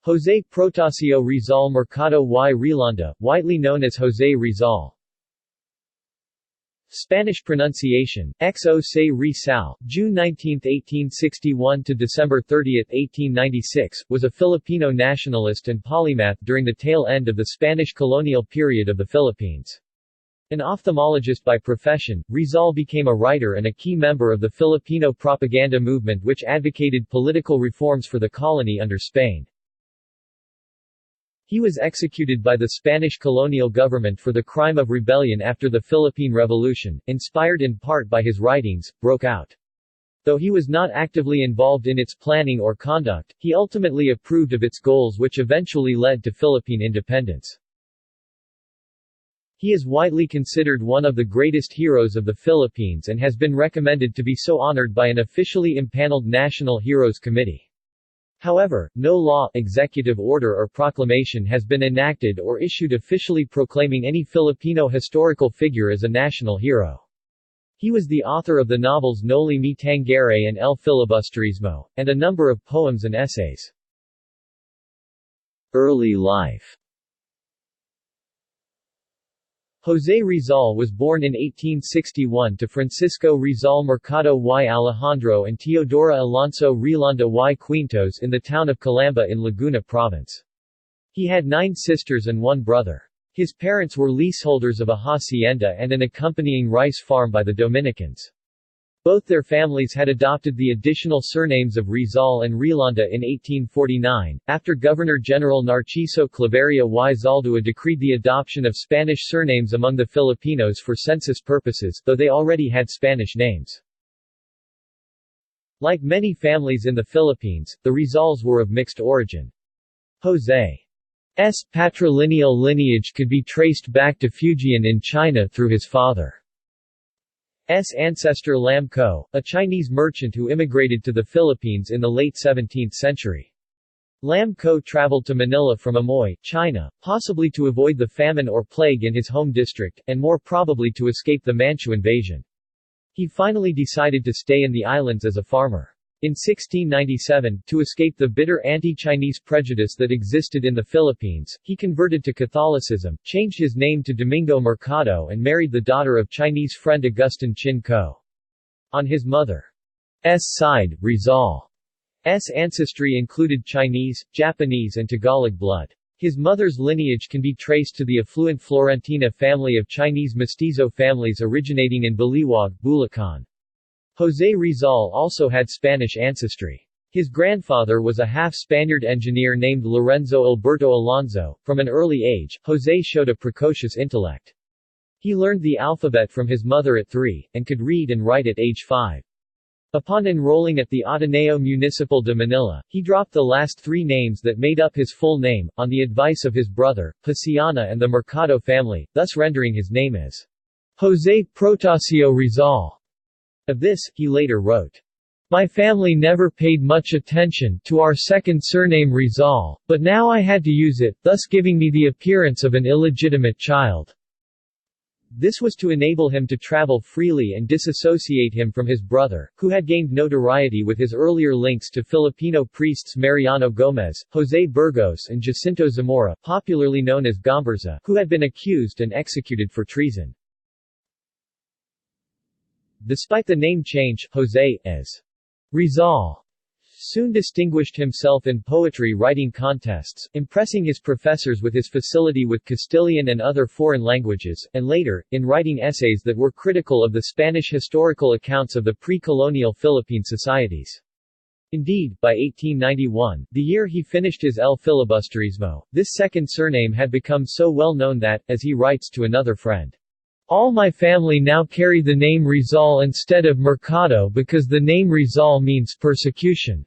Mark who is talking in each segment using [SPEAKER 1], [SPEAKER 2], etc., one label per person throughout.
[SPEAKER 1] José Protasio Rizal Mercado y Rilanda, widely known as José Rizal. Spanish pronunciation, José Rizal, June 19, 1861 to December 30, 1896, was a Filipino nationalist and polymath during the tail end of the Spanish colonial period of the Philippines. An ophthalmologist by profession, Rizal became a writer and a key member of the Filipino propaganda movement which advocated political reforms for the colony under Spain. He was executed by the Spanish colonial government for the crime of rebellion after the Philippine Revolution, inspired in part by his writings, broke out. Though he was not actively involved in its planning or conduct, he ultimately approved of its goals which eventually led to Philippine independence. He is widely considered one of the greatest heroes of the Philippines and has been recommended to be so honored by an officially impaneled National Heroes Committee. However, no law, executive order or proclamation has been enacted or issued officially proclaiming any Filipino historical figure as a national hero. He was the author of the novels Noli Me Tangere and El Filibusterismo, and a number of poems and essays. Early life. José Rizal was born in 1861 to Francisco Rizal Mercado y Alejandro and Teodora Alonso Rilanda y Quintos in the town of Calamba in Laguna Province. He had 9 sisters and 1 brother. His parents were leaseholders of a hacienda and an accompanying rice farm by the Dominicans. Both their families had adopted the additional surnames of Rizal and Rilanda in 1849, after Governor-General Narciso Claveria y Zaldua decreed the adoption of Spanish surnames among the Filipinos for census purposes, though they already had Spanish names. Like many families in the Philippines, the Rizals were of mixed origin. José's patrilineal lineage could be traced back to Fujian in China through his father. S. ancestor Lam Ko, a Chinese merchant who immigrated to the Philippines in the late 17th century. Lam Ko traveled to Manila from Amoy, China, possibly to avoid the famine or plague in his home district, and more probably to escape the Manchu invasion. He finally decided to stay in the islands as a farmer. In 1697, to escape the bitter anti-Chinese prejudice that existed in the Philippines, he converted to Catholicism, changed his name to Domingo Mercado and married the daughter of Chinese friend Agustin Chin Ko. On his mother's side, Rizal's ancestry included Chinese, Japanese and Tagalog blood. His mother's lineage can be traced to the affluent Florentina family of Chinese mestizo families originating in Baliwag, Bulacan. José Rizal also had Spanish ancestry. His grandfather was a half-Spaniard engineer named Lorenzo Alberto Alonso. From an early age, José showed a precocious intellect. He learned the alphabet from his mother at 3, and could read and write at age 5. Upon enrolling at the Ateneo Municipal de Manila, he dropped the last 3 names that made up his full name, on the advice of his brother, Paciana and the Mercado family, thus rendering his name as José Protasio Rizal. Of this, he later wrote, "My family never paid much attention to our second surname Rizal, but now I had to use it, thus giving me the appearance of an illegitimate child." This was to enable him to travel freely and disassociate him from his brother, who had gained notoriety with his earlier links to Filipino priests Mariano Gomez, José Burgos and Jacinto Zamora, popularly known as Gomburza, who had been accused and executed for treason. Despite the name change, José, as Rizal, soon distinguished himself in poetry writing contests, impressing his professors with his facility with Castilian and other foreign languages, and later, in writing essays that were critical of the Spanish historical accounts of the pre-colonial Philippine societies. Indeed, by 1891, the year he finished his El Filibusterismo, this second surname had become so well known that, as he writes to another friend, "All my family now carry the name Rizal instead of Mercado because the name Rizal means persecution.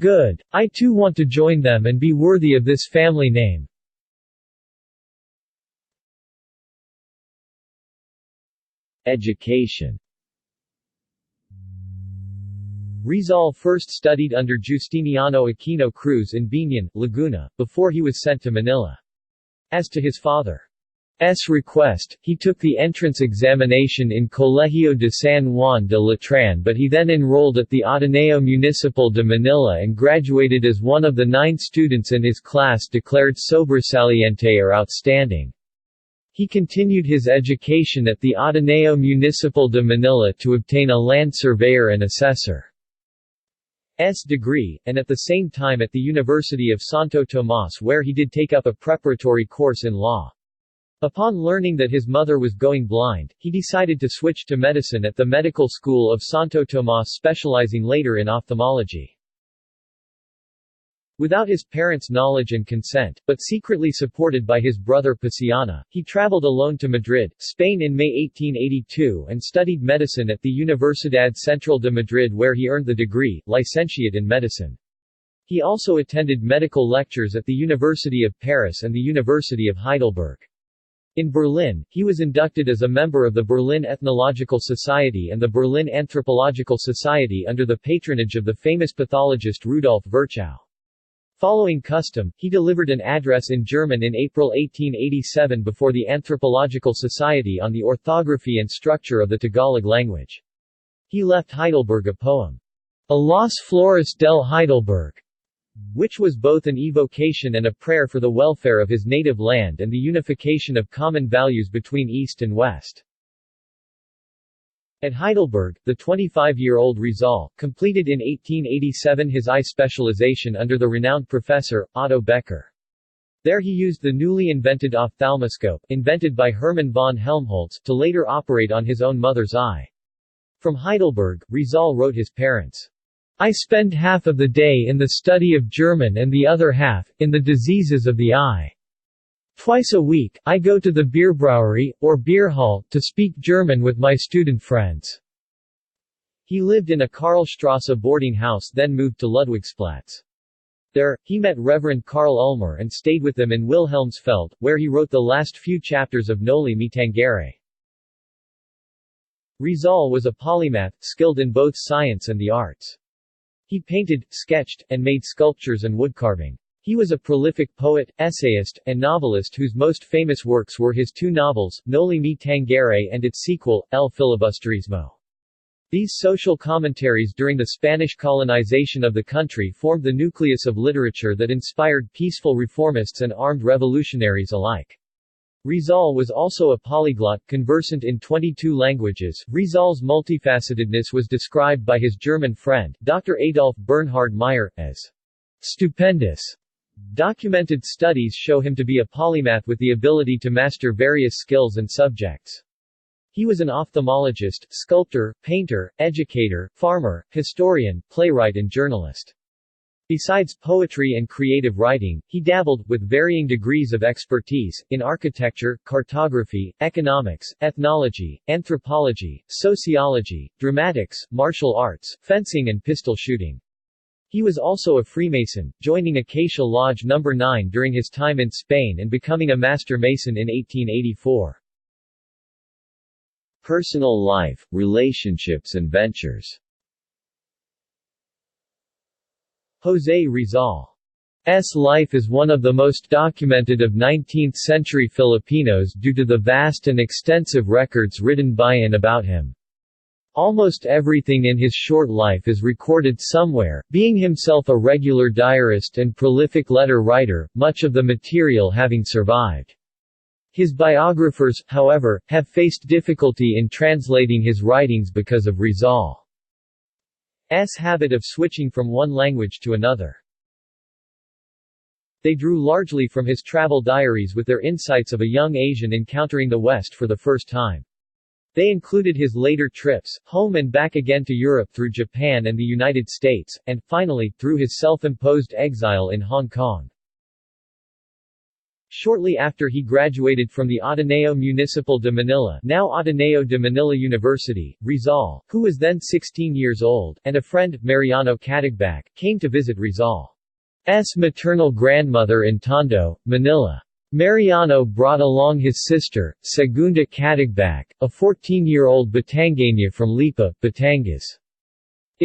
[SPEAKER 1] Good. I too want to join them and be worthy of this family name." Education. Rizal first studied under Justiniano Aquino Cruz in Biñan, Laguna, before he was sent to Manila. As to his father's request, he took the entrance examination in Colegio de San Juan de Letran, but he then enrolled at the Ateneo Municipal de Manila and graduated as one of the 9 students in his class declared sobresaliente or outstanding. He continued his education at the Ateneo Municipal de Manila to obtain a land surveyor and assessor's degree, and at the same time at the University of Santo Tomas, where he did take up a preparatory course in law. Upon learning that his mother was going blind, he decided to switch to medicine at the Medical School of Santo Tomas, specializing later in ophthalmology. Without his parents' knowledge and consent, but secretly supported by his brother Paciana, he traveled alone to Madrid, Spain in May 1882 and studied medicine at the Universidad Central de Madrid, where he earned the degree, licentiate in medicine. He also attended medical lectures at the University of Paris and the University of Heidelberg. In Berlin, he was inducted as a member of the Berlin Ethnological Society and the Berlin Anthropological Society under the patronage of the famous pathologist Rudolf Virchow. Following custom, he delivered an address in German in April 1887 before the Anthropological Society on the orthography and structure of the Tagalog language. He left Heidelberg a poem, A las Flores del Heidelberg, which was both an evocation and a prayer for the welfare of his native land and the unification of common values between East and West. At Heidelberg, the 25-year-old Rizal completed in 1887 his eye specialization under the renowned professor, Otto Becker. There he used the newly invented ophthalmoscope, invented by Hermann von Helmholtz, to later operate on his own mother's eye. From Heidelberg, Rizal wrote his parents, "I spend half of the day in the study of German and the other half, in the diseases of the eye. Twice a week, I go to the Bierbrouwery, or beer hall, to speak German with my student friends." He lived in a Karlstrasse boarding house, then moved to Ludwigsplatz. There, he met Reverend Karl Ulmer and stayed with them in Wilhelmsfeld, where he wrote the last few chapters of Noli Me Tangere. Rizal was a polymath, skilled in both science and the arts. He painted, sketched, and made sculptures and woodcarving. He was a prolific poet, essayist, and novelist whose most famous works were his 2 novels, Noli Me Tangere and its sequel, El Filibusterismo. These social commentaries during the Spanish colonization of the country formed the nucleus of literature that inspired peaceful reformists and armed revolutionaries alike. Rizal was also a polyglot, conversant in 22 languages. Rizal's multifacetedness was described by his German friend, Dr. Adolf Bernhard Meyer, as stupendous. Documented studies show him to be a polymath with the ability to master various skills and subjects. He was an ophthalmologist, sculptor, painter, educator, farmer, historian, playwright and journalist. Besides poetry and creative writing, he dabbled, with varying degrees of expertise, in architecture, cartography, economics, ethnology, anthropology, sociology, dramatics, martial arts, fencing and pistol shooting. He was also a Freemason, joining Acacia Lodge No. 9 during his time in Spain and becoming a Master Mason in 1884. Personal life, relationships and ventures. José Rizal's life is one of the most documented of 19th-century Filipinos due to the vast and extensive records written by and about him. Almost everything in his short life is recorded somewhere, being himself a regular diarist and prolific letter writer, much of the material having survived. His biographers, however, have faced difficulty in translating his writings because of Rizal's habit of switching from one language to another. They drew largely from his travel diaries with their insights of a young Asian encountering the West for the first time. They included his later trips, home and back again to Europe through Japan and the United States, and, finally, through his self-imposed exile in Hong Kong. Shortly after he graduated from the Ateneo Municipal de Manila, now Ateneo de Manila University, Rizal, who was then 16 years old, and a friend, Mariano Catagbac, came to visit Rizal's maternal grandmother in Tondo, Manila. Mariano brought along his sister, Segunda Catagbac, a 14-year-old Batangueña from Lipa, Batangas.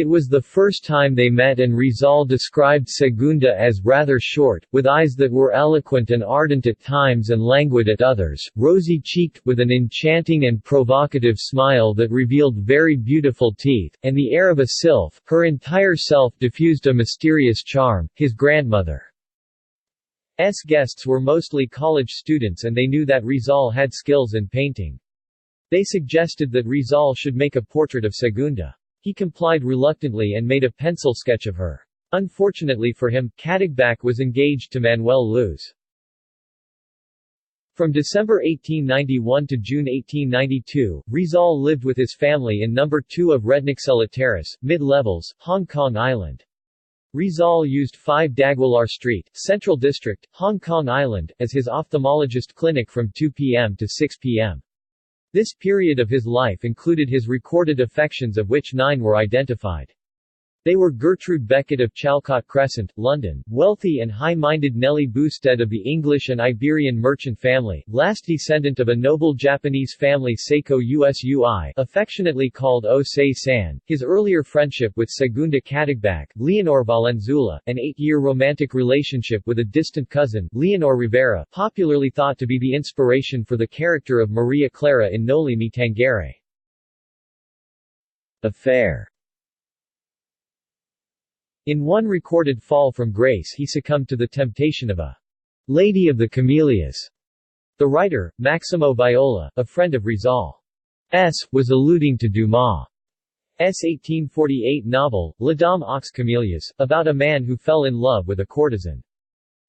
[SPEAKER 1] It was the first time they met, and Rizal described Segunda as rather short, with eyes that were eloquent and ardent at times and languid at others, rosy-cheeked, with an enchanting and provocative smile that revealed very beautiful teeth, and the air of a sylph. Her entire self diffused a mysterious charm. His grandmother's guests were mostly college students, and they knew that Rizal had skills in painting. They suggested that Rizal should make a portrait of Segunda. He complied reluctantly and made a pencil sketch of her. Unfortunately for him, Katigbak was engaged to Manuel Luz. From December 1891 to June 1892, Rizal lived with his family in No. 2 of Redniksela Terrace, mid-levels, Hong Kong Island. Rizal used 5 Dagwalar Street, Central District, Hong Kong Island, as his ophthalmologist clinic from 2 p.m. to 6 p.m. This period of his life included his recorded affections, of which 9 were identified. They were Gertrude Beckett of Chalcot Crescent, London, wealthy and high-minded Nellie Boosted of the English and Iberian merchant family, last descendant of a noble Japanese family Seiko Usui, affectionately called Osei-san. His earlier friendship with Segunda Katigbak, Leonor Valenzuela, an 8-year romantic relationship with a distant cousin, Leonor Rivera, popularly thought to be the inspiration for the character of Maria Clara in Noli Me Tangere. Affair. In one recorded fall from grace, he succumbed to the temptation of a lady of the camellias. The writer, Maximo Viola, a friend of Rizal's, was alluding to Dumas' 1848 novel, La Dame aux Camélias, about a man who fell in love with a courtesan.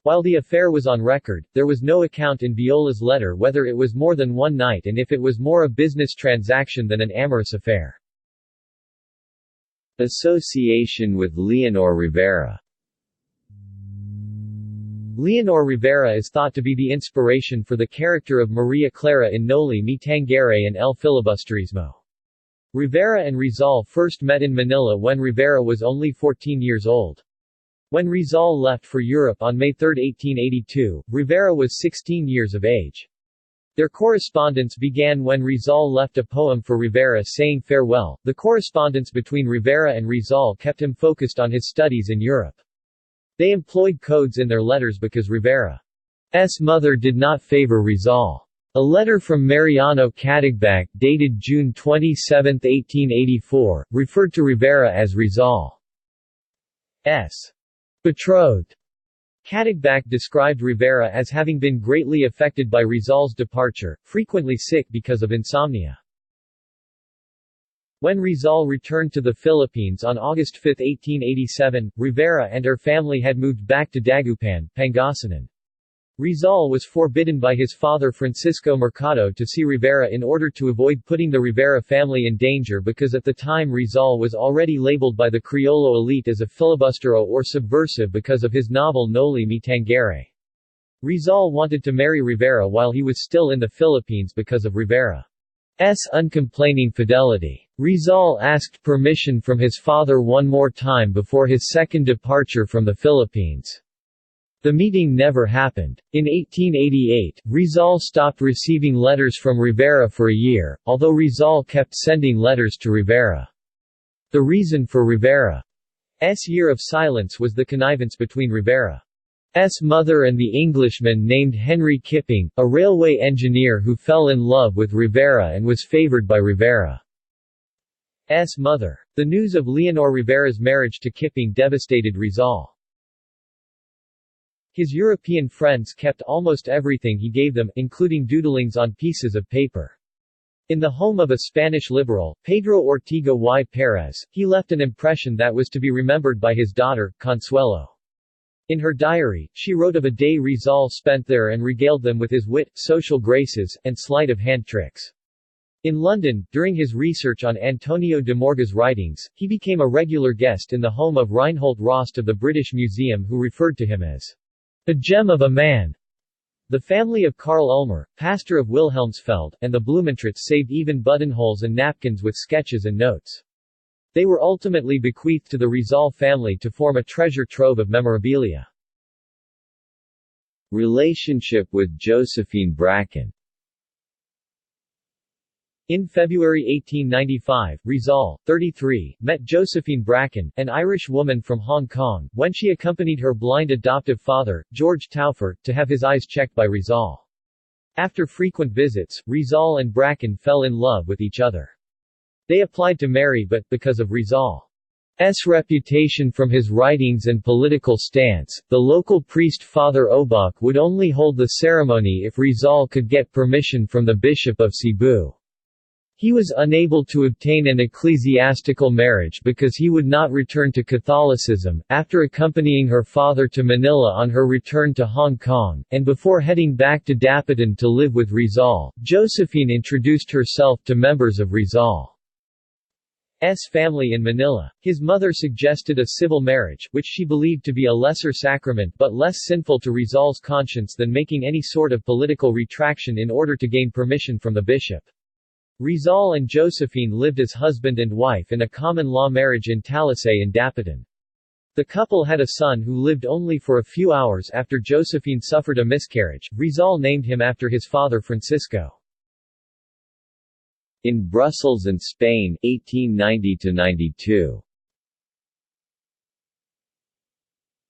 [SPEAKER 1] While the affair was on record, there was no account in Viola's letter whether it was more than one night and if it was more a business transaction than an amorous affair. Association with Leonor Rivera. Leonor Rivera is thought to be the inspiration for the character of Maria Clara in Noli Me Tangere and El Filibusterismo. Rivera and Rizal first met in Manila when Rivera was only 14 years old. When Rizal left for Europe on May 3, 1882, Rivera was 16 years of age. Their correspondence began when Rizal left a poem for Rivera saying farewell. The correspondence between Rivera and Rizal kept him focused on his studies in Europe. They employed codes in their letters because Rivera's mother did not favor Rizal. A letter from Mariano Katigbak, dated June 27, 1884, referred to Rivera as Rizal's betrothed. Katigbak described Rivera as having been greatly affected by Rizal's departure, frequently sick because of insomnia. When Rizal returned to the Philippines on August 5, 1887, Rivera and her family had moved back to Dagupan, Pangasinan. Rizal was forbidden by his father Francisco Mercado to see Rivera in order to avoid putting the Rivera family in danger because at the time Rizal was already labeled by the Criollo elite as a filibustero or subversive because of his novel Noli Me Tangere. Rizal wanted to marry Rivera while he was still in the Philippines because of Rivera's uncomplaining fidelity. Rizal asked permission from his father one more time before his second departure from the Philippines. The meeting never happened. In 1888, Rizal stopped receiving letters from Rivera for a year, although Rizal kept sending letters to Rivera. The reason for Rivera's year of silence was the connivance between Rivera's mother and the Englishman named Henry Kipping, a railway engineer who fell in love with Rivera and was favored by Rivera's mother. The news of Leonor Rivera's marriage to Kipping devastated Rizal. His European friends kept almost everything he gave them, including doodlings on pieces of paper. In the home of a Spanish liberal, Pedro Ortiga y Pérez, he left an impression that was to be remembered by his daughter, Consuelo. In her diary, she wrote of a day Rizal spent there and regaled them with his wit, social graces, and sleight-of-hand tricks. In London, during his research on Antonio de Morga's writings, he became a regular guest in the home of Reinhold Rost of the British Museum, who referred to him as a gem of a man. The family of Karl Ulmer, pastor of Wilhelmsfeld, and the Blumentrats saved even buttonholes and napkins with sketches and notes. They were ultimately bequeathed to the Rizal family to form a treasure trove of memorabilia. Relationship with Josephine Bracken. In February 1895, Rizal, 33, met Josephine Bracken, an Irish woman from Hong Kong, when she accompanied her blind adoptive father, George Taufer, to have his eyes checked by Rizal. After frequent visits, Rizal and Bracken fell in love with each other. They applied to marry but, because of Rizal's reputation from his writings and political stance, the local priest Father Obak would only hold the ceremony if Rizal could get permission from the Bishop of Cebu. He was unable to obtain an ecclesiastical marriage because he would not return to Catholicism. After accompanying her father to Manila on her return to Hong Kong, and before heading back to Dapitan to live with Rizal, Josephine introduced herself to members of Rizal's family in Manila. His mother suggested a civil marriage, which she believed to be a lesser sacrament but less sinful to Rizal's conscience than making any sort of political retraction in order to gain permission from the bishop. Rizal and Josephine lived as husband and wife in a common-law marriage in Talisay in Dapitan. The couple had a son who lived only for a few hours after Josephine suffered a miscarriage. Rizal named him after his father Francisco. In Brussels and Spain, 1890–92.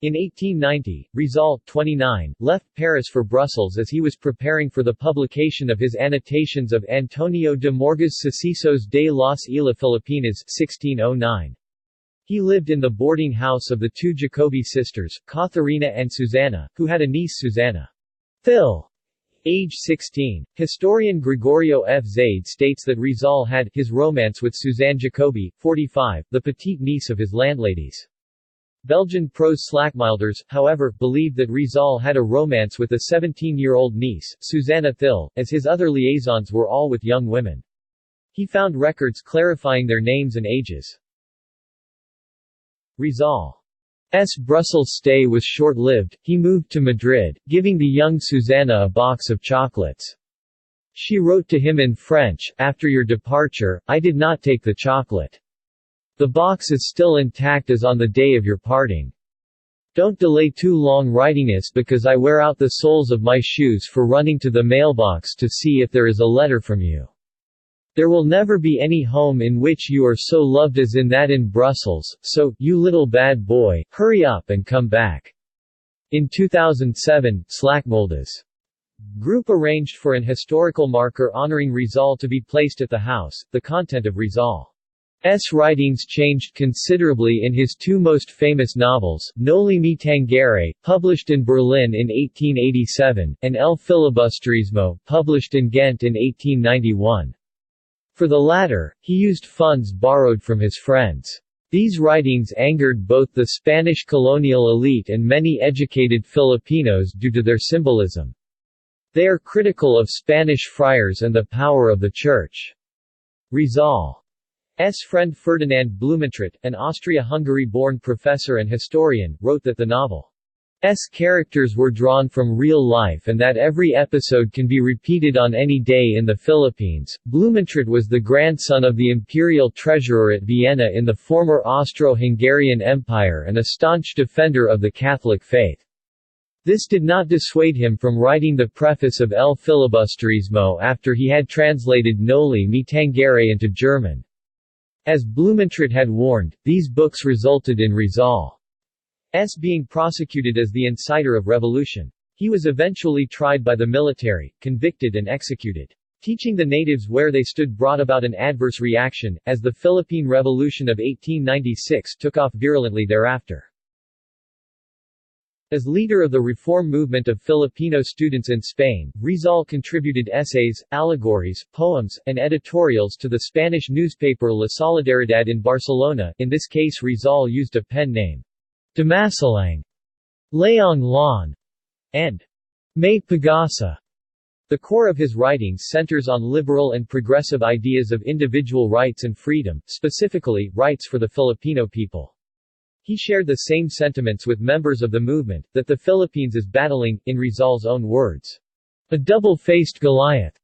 [SPEAKER 1] In 1890, Rizal, 29, left Paris for Brussels as he was preparing for the publication of his annotations of Antonio de Morgas Sucesos de las Islas Filipinas, 1609. He lived in the boarding house of the two Jacobi sisters, Katharina and Susanna, who had a niece Susanna. Phil. Age 16. Historian Gregorio F. Zaide states that Rizal had his romance with Suzanne Jacobi, 45, the petite niece of his landladies. Belgian prose Slackmilders, however, believed that Rizal had a romance with a 17-year-old niece, Susanna Thill, as his other liaisons were all with young women. He found records clarifying their names and ages. Rizal's Brussels stay was short-lived. He moved to Madrid, giving the young Susanna a box of chocolates. She wrote to him in French, "After your departure, I did not take the chocolate. The box is still intact as on the day of your parting. Don't delay too long writing us because I wear out the soles of my shoes for running to the mailbox to see if there is a letter from you. There will never be any home in which you are so loved as in that in Brussels, so, you little bad boy, hurry up and come back." In 2007, Slackmoldas Group arranged for an historical marker honoring Rizal to be placed at the house. The content of Rizal's writings changed considerably in his two most famous novels, Noli Me Tangere, published in Berlin in 1887, and El Filibusterismo, published in Ghent in 1891. For the latter, he used funds borrowed from his friends. These writings angered both the Spanish colonial elite and many educated Filipinos due to their symbolism. They are critical of Spanish friars and the power of the Church. Rizal's friend Ferdinand Blumentritt, an Austria-Hungary-born professor and historian, wrote that the novel's characters were drawn from real life and that every episode can be repeated on any day in the Philippines. Blumentritt was the grandson of the imperial treasurer at Vienna in the former Austro-Hungarian Empire and a staunch defender of the Catholic faith. This did not dissuade him from writing the preface of El Filibusterismo after he had translated Noli Me Tangere into German. As Blumentritt had warned, these books resulted in Rizal's being prosecuted as the inciter of revolution. He was eventually tried by the military, convicted and executed. Teaching the natives where they stood brought about an adverse reaction, as the Philippine Revolution of 1896 took off virulently thereafter. As leader of the reform movement of Filipino students in Spain, Rizal contributed essays, allegories, poems, and editorials to the Spanish newspaper La Solidaridad in Barcelona. In this case Rizal used a pen name, Damasalang, Leong Lon, and May Pagasa. The core of his writings centers on liberal and progressive ideas of individual rights and freedom, specifically, rights for the Filipino people. He shared the same sentiments with members of the movement, that the Philippines is battling, in Rizal's own words, a double-faced Goliath,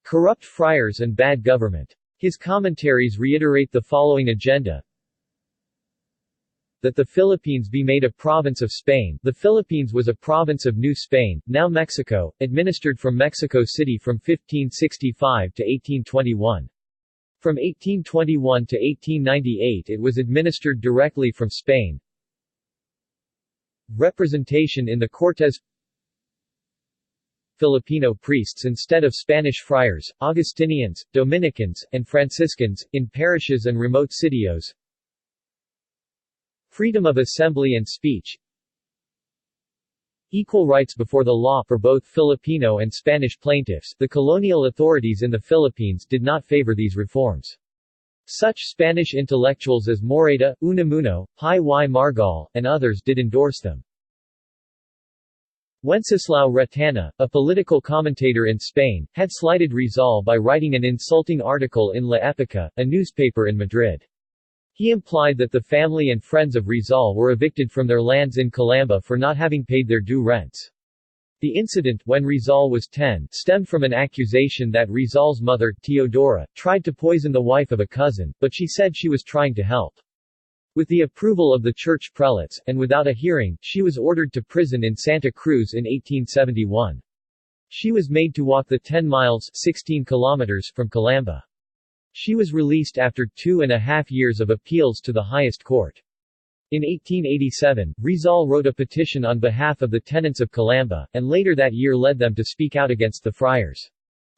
[SPEAKER 1] corrupt friars and bad government. His commentaries reiterate the following agenda: that the Philippines be made a province of Spain. The Philippines was a province of New Spain, now Mexico, administered from Mexico City from 1565 to 1821. From 1821 to 1898 it was administered directly from Spain. Representation in the Cortes. Filipino priests instead of Spanish friars, Augustinians, Dominicans, and Franciscans, in parishes and remote sitios. Freedom of assembly and speech. Equal rights before the law for both Filipino and Spanish plaintiffs. The colonial authorities in the Philippines did not favor these reforms. Such Spanish intellectuals as Moreta, Unamuno, Pai y Margal, and others did endorse them. Wenceslao Retana, a political commentator in Spain, had slighted Rizal by writing an insulting article in La Época, a newspaper in Madrid. He implied that the family and friends of Rizal were evicted from their lands in Calamba for not having paid their due rents. The incident, when Rizal was 10, stemmed from an accusation that Rizal's mother, Teodora, tried to poison the wife of a cousin, but she said she was trying to help. With the approval of the church prelates, and without a hearing, she was ordered to prison in Santa Cruz in 1871. She was made to walk the 10 miles 16 kilometers from Calamba. She was released after 2.5 years of appeals to the highest court. In 1887, Rizal wrote a petition on behalf of the tenants of Calamba, and later that year led them to speak out against the friars'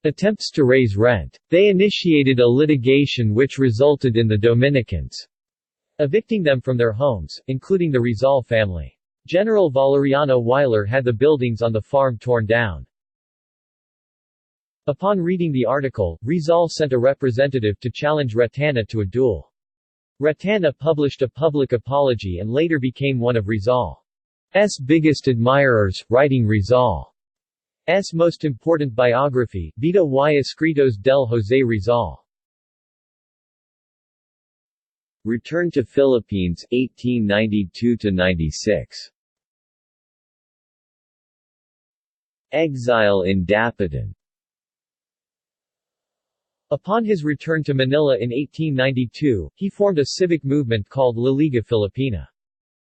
[SPEAKER 1] attempts to raise rent. They initiated a litigation which resulted in the Dominicans evicting them from their homes, including the Rizal family. General Valeriano Weiler had the buildings on the farm torn down. Upon reading the article, Rizal sent a representative to challenge Retana to a duel. Retana published a public apology and later became one of Rizal's biggest admirers, writing Rizal's most important biography, Vida y Escritos del José Rizal. Return to Philippines, 1892–96. Exile in Dapitan. Upon his return to Manila in 1892, he formed a civic movement called La Liga Filipina.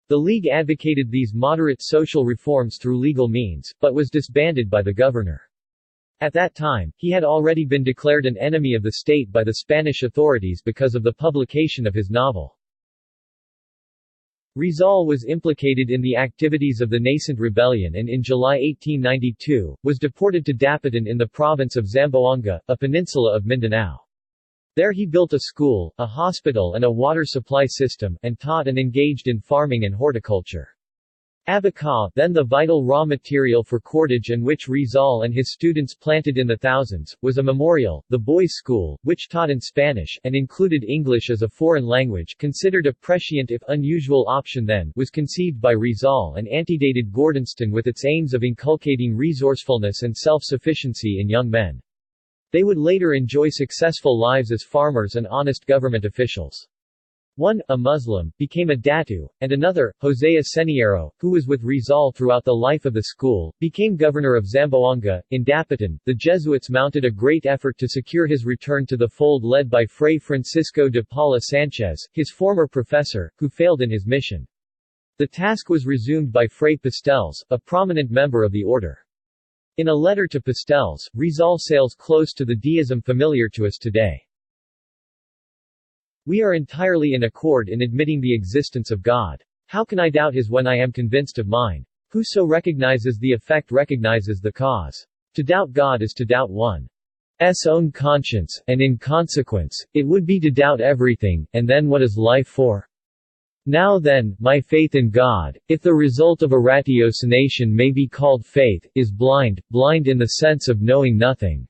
[SPEAKER 1] The League advocated these moderate social reforms through legal means, but was disbanded by the governor. At that time, he had already been declared an enemy of the state by the Spanish authorities because of the publication of his novel. Rizal was implicated in the activities of the nascent rebellion and in July 1892, was deported to Dapitan in the province of Zamboanga, a peninsula of Mindanao. There he built a school, a hospital and a water supply system, and taught and engaged in farming and horticulture. Abaca, then the vital raw material for cordage and which Rizal and his students planted in the thousands, was a memorial, the boys' school, which taught in Spanish, and included English as a foreign language, considered a prescient if unusual option then, was conceived by Rizal and antedated Gordonston with its aims of inculcating resourcefulness and self-sufficiency in young men. They would later enjoy successful lives as farmers and honest government officials. One, a Muslim, became a datu, and another, José Aseniero, who was with Rizal throughout the life of the school, became governor of Zamboanga. In Dapitan, the Jesuits mounted a great effort to secure his return to the fold led by Fray Francisco de Paula Sanchez, his former professor, who failed in his mission. The task was resumed by Fray Pasteles, a prominent member of the order. In a letter to Pasteles, Rizal sails close to the deism familiar to us today. We are entirely in accord in admitting the existence of God. How can I doubt his when I am convinced of mine? Whoso recognizes the effect recognizes the cause. To doubt God is to doubt one's own conscience, and in consequence, it would be to doubt everything, and then what is life for? Now then, my faith in God, if the result of a ratiocination may be called faith, is blind, blind in the sense of knowing nothing.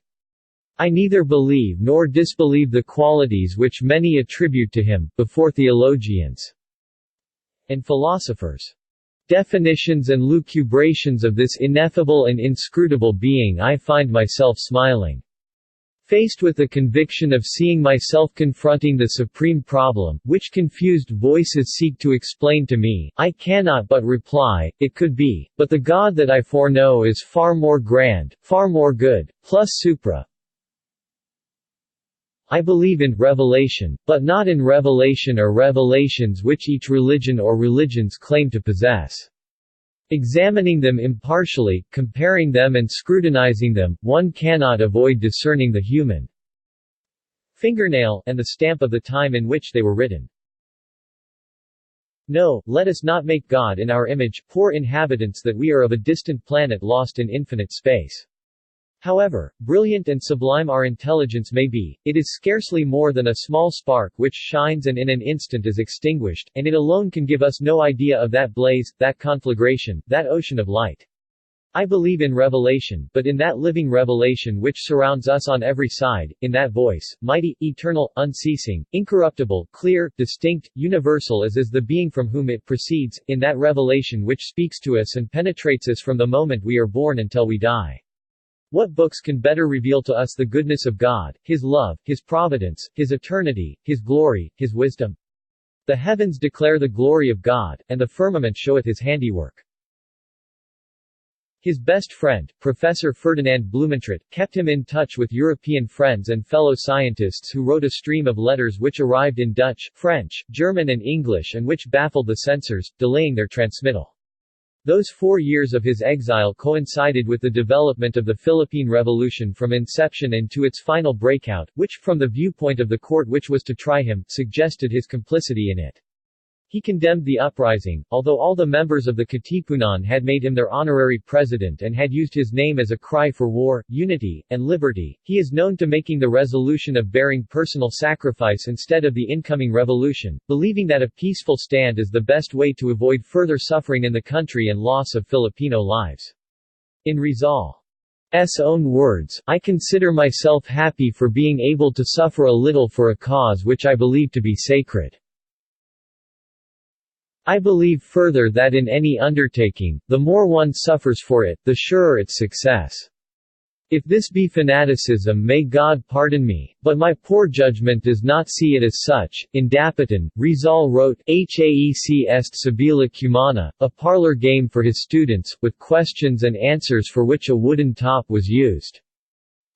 [SPEAKER 1] I neither believe nor disbelieve the qualities which many attribute to him, before theologians and philosophers. Definitions and lucubrations of this ineffable and inscrutable being I find myself smiling. Faced with the conviction of seeing myself confronting the supreme problem, which confused voices seek to explain to me, I cannot but reply, it could be, but the God that I foreknow is far more grand, far more good, plus supra I believe in revelation, but not in revelation or revelations which each religion or religions claim to possess. Examining them impartially, comparing them and scrutinizing them, one cannot avoid discerning the human fingernail, and the stamp of the time in which they were written. No, let us not make God in our image, poor inhabitants that we are of a distant planet lost in infinite space. However brilliant and sublime our intelligence may be, it is scarcely more than a small spark which shines and in an instant is extinguished, and it alone can give us no idea of that blaze, that conflagration, that ocean of light. I believe in revelation, but in that living revelation which surrounds us on every side, in that voice, mighty, eternal, unceasing, incorruptible, clear, distinct, universal as is the being from whom it proceeds, in that revelation which speaks to us and penetrates us from the moment we are born until we die. What books can better reveal to us the goodness of God, His love, His providence, His eternity, His glory, His wisdom? The heavens declare the glory of God, and the firmament showeth His handiwork. His best friend, Professor Ferdinand Blumentritt, kept him in touch with European friends and fellow scientists who wrote a stream of letters which arrived in Dutch, French, German and English and which baffled the censors, delaying their transmittal. Those 4 years of his exile coincided with the development of the Philippine Revolution from inception and to its final breakout, which, from the viewpoint of the court which was to try him, suggested his complicity in it. He condemned the uprising, although all the members of the Katipunan had made him their honorary president and had used his name as a cry for war, unity, and liberty. He is known to making the resolution of bearing personal sacrifice instead of the incoming revolution, believing that a peaceful stand is the best way to avoid further suffering in the country and loss of Filipino lives. In Rizal's own words, I consider myself happy for being able to suffer a little for a cause which I believe to be sacred. I believe further that in any undertaking, the more one suffers for it, the surer its success. If this be fanaticism, may God pardon me, but my poor judgment does not see it as such. In Dapitan, Rizal wrote, Haec est Sabila Cumana, a parlor game for his students, with questions and answers for which a wooden top was used.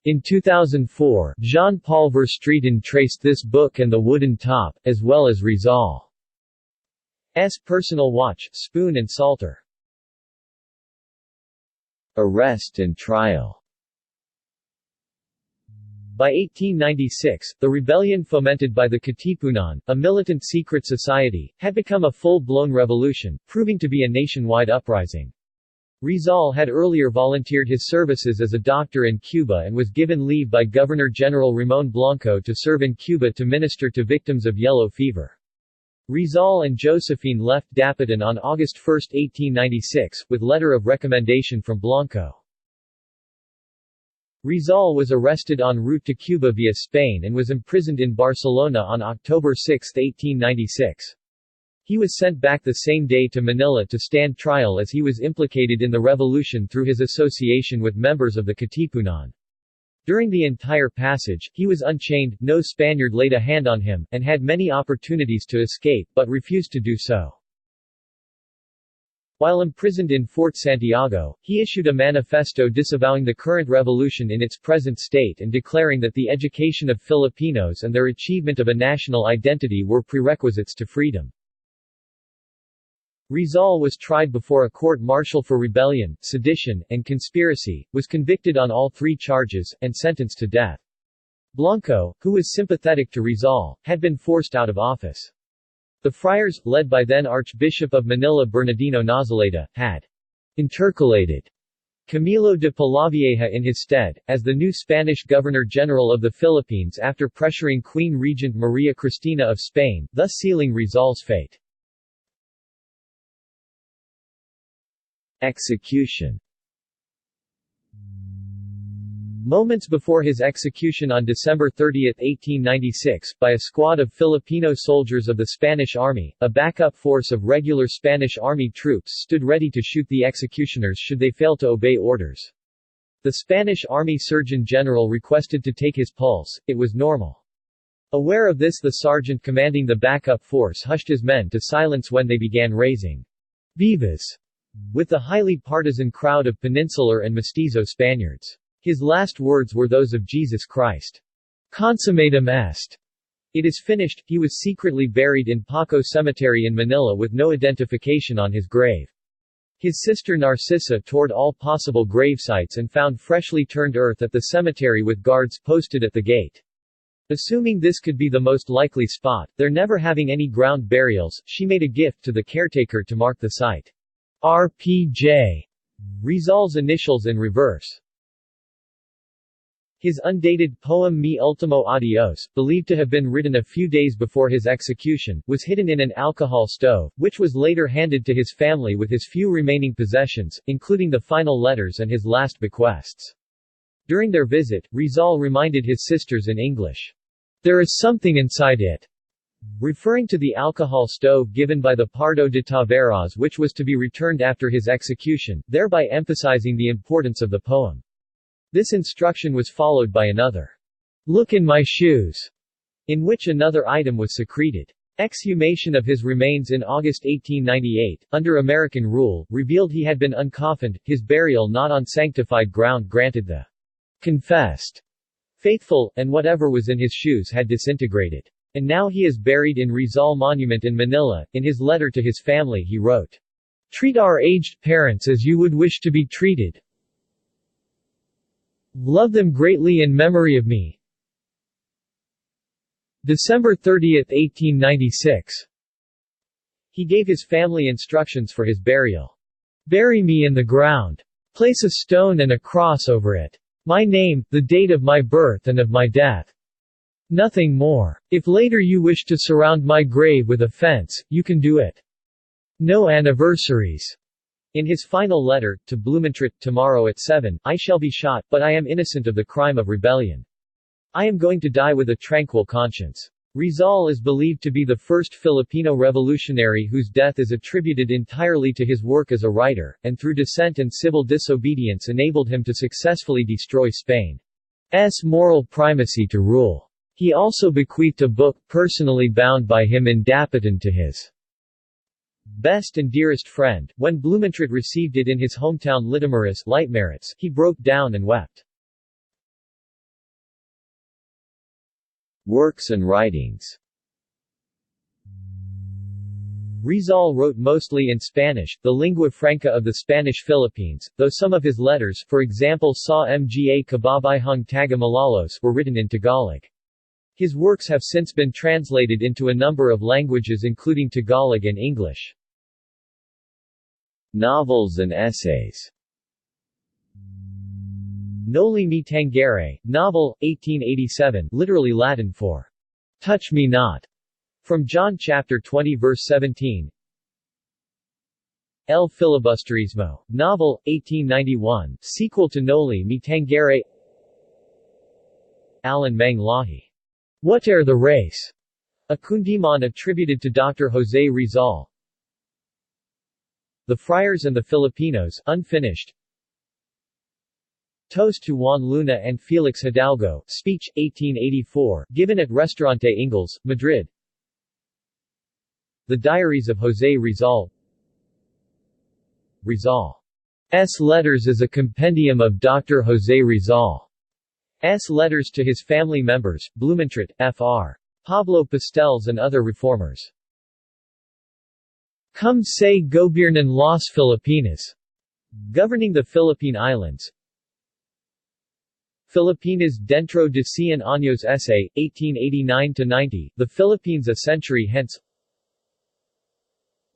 [SPEAKER 1] In 2004, Jean-Paul Verstraeten traced this book and the wooden top, as well as Rizal's personal watch, spoon and psalter. Arrest and trial. By 1896, the rebellion fomented by the Katipunan, a militant secret society, had become a full-blown revolution, proving to be a nationwide uprising. Rizal had earlier volunteered his services as a doctor in Cuba and was given leave by Governor-General Ramon Blanco to serve in Cuba to minister to victims of yellow fever. Rizal and Josephine left Dapitan on August 1, 1896, with letter of recommendation from Blanco. Rizal was arrested en route to Cuba via Spain and was imprisoned in Barcelona on October 6, 1896. He was sent back the same day to Manila to stand trial as he was implicated in the revolution through his association with members of the Katipunan. During the entire passage, he was unchained, no Spaniard laid a hand on him, and had many opportunities to escape, but refused to do so. While imprisoned in Fort Santiago, he issued a manifesto disavowing the current revolution in its present state and declaring that the education of Filipinos and their achievement of a national identity were prerequisites to freedom. Rizal was tried before a court-martial for rebellion, sedition, and conspiracy, was convicted on all 3 charges, and sentenced to death. Blanco, who was sympathetic to Rizal, had been forced out of office. The friars, led by then Archbishop of Manila Bernardino Nazaleta, had intercalated Camilo de Polavieja in his stead, as the new Spanish Governor-General of the Philippines after pressuring Queen Regent Maria Cristina of Spain, thus sealing Rizal's fate. Execution. Moments before his execution on December 30, 1896, by a squad of Filipino soldiers of the Spanish Army, a backup force of regular Spanish Army troops stood ready to shoot the executioners should they fail to obey orders. The Spanish Army Surgeon General requested to take his pulse, it was normal. Aware of this, the sergeant commanding the backup force hushed his men to silence when they began raising vivas with the highly partisan crowd of Peninsular and Mestizo Spaniards. His last words were those of Jesus Christ. consummatum est. It is finished. He was secretly buried in Paco Cemetery in Manila with no identification on his grave. His sister Narcissa toured all possible gravesites and found freshly turned earth at the cemetery with guards posted at the gate. Assuming this could be the most likely spot, there never having any ground burials, she made a gift to the caretaker to mark the site. R.P.J. Rizal's initials in reverse. His undated poem Mi Ultimo Adios, believed to have been written a few days before his execution, was hidden in an alcohol stove, which was later handed to his family with his few remaining possessions, including the final letters and his last bequests. During their visit, Rizal reminded his sisters in English, "There is something inside it," referring to the alcohol stove given by the Pardo de Taveras which was to be returned after his execution, thereby emphasizing the importance of the poem. This instruction was followed by another, "Look in my shoes," in which another item was secreted. Exhumation of his remains in August 1898, under American rule, revealed he had been uncoffined, his burial not on sanctified ground granted the confessed faithful, and whatever was in his shoes had disintegrated. And now he is buried in Rizal Monument in Manila. In his letter to his family he wrote, "Treat our aged parents as you would wish to be treated. Love them greatly in memory of me." December 30, 1896. He gave his family instructions for his burial. "Bury me in the ground. Place a stone and a cross over it. My name, the date of my birth and of my death. Nothing more. If later you wish to surround my grave with a fence, you can do it. No anniversaries." In his final letter, to Blumentritt, "Tomorrow at 7, I shall be shot, but I am innocent of the crime of rebellion. I am going to die with a tranquil conscience." Rizal is believed to be the first Filipino revolutionary whose death is attributed entirely to his work as a writer, and through dissent and civil disobedience enabled him to successfully destroy Spain's moral primacy to rule. He also bequeathed a book, personally bound by him in Dapitan to his best and dearest friend. When Blumentritt received it in his hometown Litamaris, he broke down and wept. Works and writings. Rizal wrote mostly in Spanish, the lingua franca of the Spanish Philippines, though some of his letters, for example Sa Mga Kababayhang Taga Malalos, were written in Tagalog. His works have since been translated into a number of languages including Tagalog and English. Novels and essays. Noli Me Tangere, novel, 1887, literally Latin for "Touch Me Not", from John chapter 20 verse 17. El Filibusterismo, novel, 1891, sequel to Noli Me Tangere. Alan Mang Lahi, Whate'er the Race, a Kundiman attributed to Dr. Jose Rizal. The Friars and the Filipinos, unfinished. Toast to Juan Luna and Felix Hidalgo, speech, 1884, given at Restaurante Ingalls, Madrid. The Diaries of Jose Rizal. Rizal's letters is a compendium of Dr. Jose Rizal's letters to his family members, Blumentritt, Fr. Pablo Pastels and other reformers. Cum se gobiernan las Filipinas, governing the Philippine Islands. Filipinas dentro de 100 años essay, 1889-90, The Philippines a Century Hence.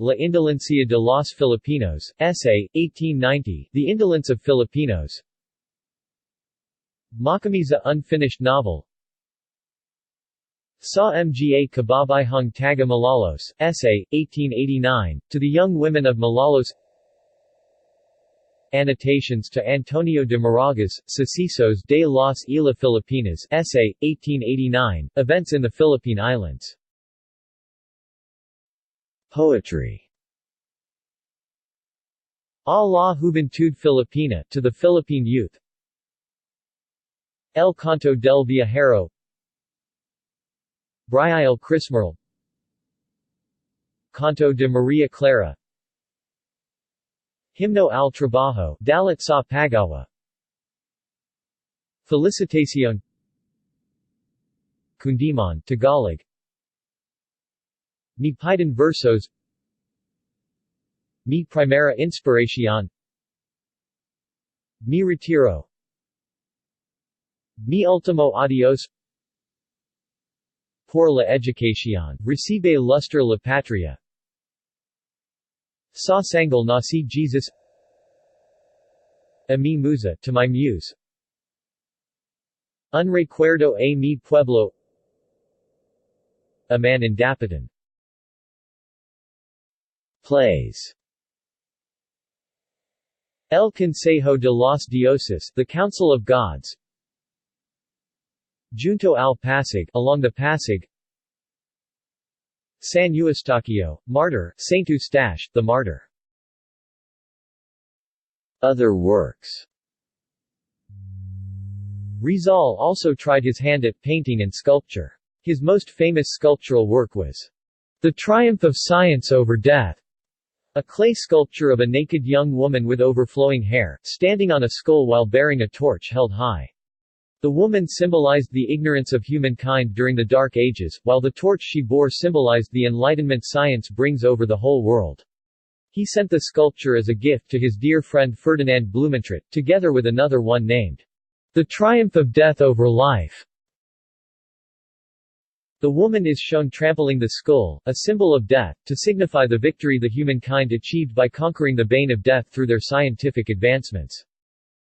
[SPEAKER 1] La Indolencia de los Filipinos, essay, 1890, The Indolence of Filipinos. Makamisa unfinished novel. Sa Mga Kababayhang Taga Malalos, essay, 1889, To the Young Women of Malolos. Annotations to Antonio de Moragas, Sucesos de las Islas Filipinas, essay, 1889, Events in the Philippine Islands. Poetry. A la Juventud Filipina, to the Philippine Youth. El Canto del Viajero. Brial Crismerl. Canto de Maria Clara. Himno al Trabajo, Dalit sa Pagawa. Felicitación. Kundiman, Tagalog. Mi Piden Versos. Mi Primera Inspiración. Mi Retiro. Mi Ultimo Adios. Por la Educación, Recibe Lustre la Patria. Sa Sangal Nasi Jesus. A mi Musa, to my muse. Un recuerdo a mi pueblo. A man in Dapitan. Plays. El Consejo de los Dioses, the Council of Gods. Junto al Pasig, along the Pasig. San Eustaquio, Martyr, Saint Eustache, the Martyr. Other works. Rizal also tried his hand at painting and sculpture. His most famous sculptural work was The Triumph of Science Over Death, a clay sculpture of a naked young woman with overflowing hair, standing on a skull while bearing a torch held high. The woman symbolized the ignorance of humankind during the Dark Ages, while the torch she bore symbolized the enlightenment science brings over the whole world. He sent the sculpture as a gift to his dear friend Ferdinand Blumentritt, together with another one named The Triumph of Death Over Life. The woman is shown trampling the skull, a symbol of death, to signify the victory the humankind achieved by conquering the bane of death through their scientific advancements.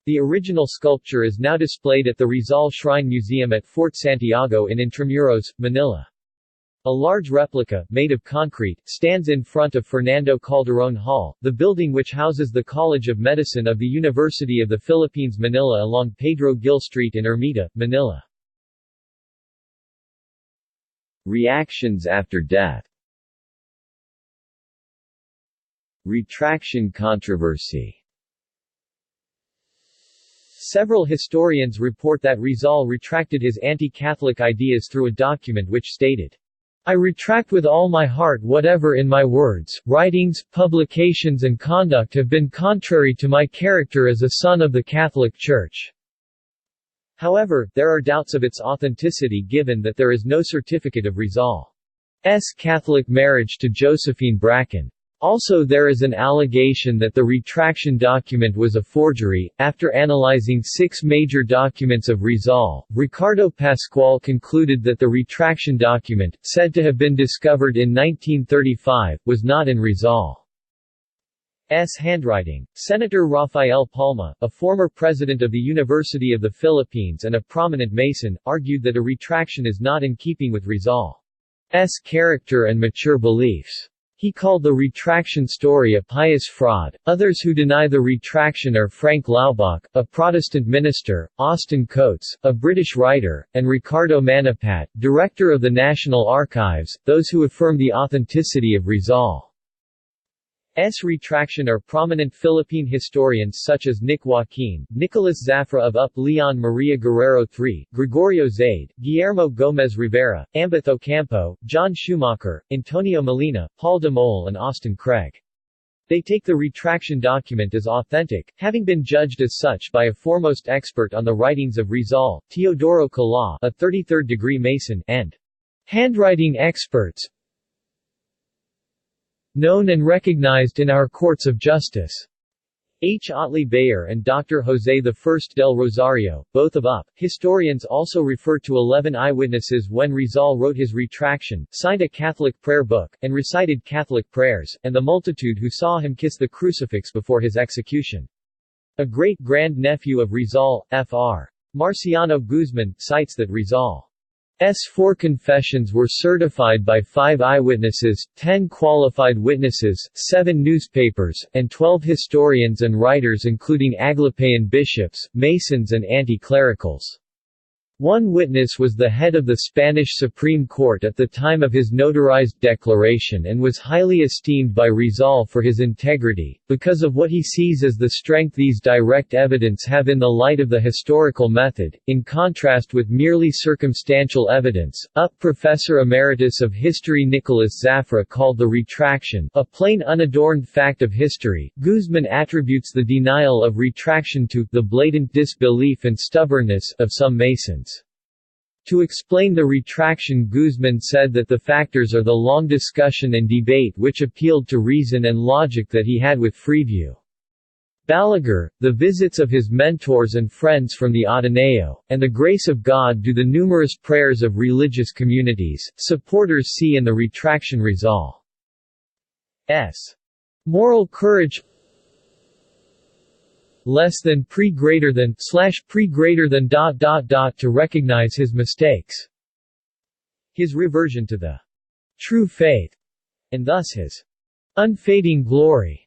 [SPEAKER 1] The original sculpture is now displayed at the Rizal Shrine Museum at Fort Santiago in Intramuros, Manila. A large replica, made of concrete, stands in front of Fernando Calderón Hall, the building which houses the College of Medicine of the University of the Philippines Manila along Pedro Gil Street in Ermita, Manila. Reactions after death. Retraction controversy. Several historians report that Rizal retracted his anti-Catholic ideas through a document which stated, I retract with all my heart whatever in my words, writings, publications and conduct have been contrary to my character as a son of the Catholic Church. However, there are doubts of its authenticity given that there is no certificate of Rizal's Catholic marriage to Josephine Bracken. Also, there is an allegation that the retraction document was a forgery. After analyzing 6 major documents of Rizal, Ricardo Pascual concluded that the retraction document, said to have been discovered in 1935, was not in Rizal's handwriting. Senator Rafael Palma, a former president of the University of the Philippines and a prominent Mason, argued that a retraction is not in keeping with Rizal's character and mature beliefs. He called the retraction story a pious fraud. Others who deny the retraction are Frank Laubach, a Protestant minister, Austin Coates, a British writer, and Ricardo Manapat, director of the National Archives. Those who affirm the authenticity of Rizal's retraction are prominent Philippine historians such as Nick Joaquin, Nicolas Zafra of Up Leon Maria Guerrero III, Gregorio Zaide, Guillermo Gomez Rivera, Ambeth Ocampo, John Schumacher, Antonio Molina, Paul de Mole and Austin Craig. They take the retraction document as authentic, having been judged as such by a foremost expert on the writings of Rizal, Teodoro Cala, a 33rd-degree Mason, and handwriting experts known and recognized in our courts of justice. H. Otley Bayer and Dr. Jose I del Rosario, both of UP, historians also refer to 11 eyewitnesses when Rizal wrote his retraction, signed a Catholic prayer book, and recited Catholic prayers, and the multitude who saw him kiss the crucifix before his execution. A great-grand-nephew of Rizal, Fr. Marciano Guzman, cites that Rizal's 4 confessions were certified by 5 eyewitnesses, 10 qualified witnesses, 7 newspapers, and 12 historians and writers including Aglapayan bishops, Masons and anti-clericals. One witness was the head of the Spanish Supreme Court at the time of his notarized declaration and was highly esteemed by Rizal for his integrity, because of what he sees as the strength these direct evidence have in the light of the historical method, in contrast with merely circumstantial evidence. Professor Emeritus of History Nicolas Zafra called the retraction a plain unadorned fact of history. Guzman attributes the denial of retraction to the blatant disbelief and stubbornness of some Masons. To explain the retraction, Guzman said that the factors are the long discussion and debate which appealed to reason and logic that he had with Freeview. Balaguer, the visits of his mentors and friends from the Ateneo, and the grace of God do the numerous prayers of religious communities. Supporters see in the retraction Rizal's moral courage less than pre greater than to recognize his mistakes, his reversion to the true faith, and thus his unfading glory,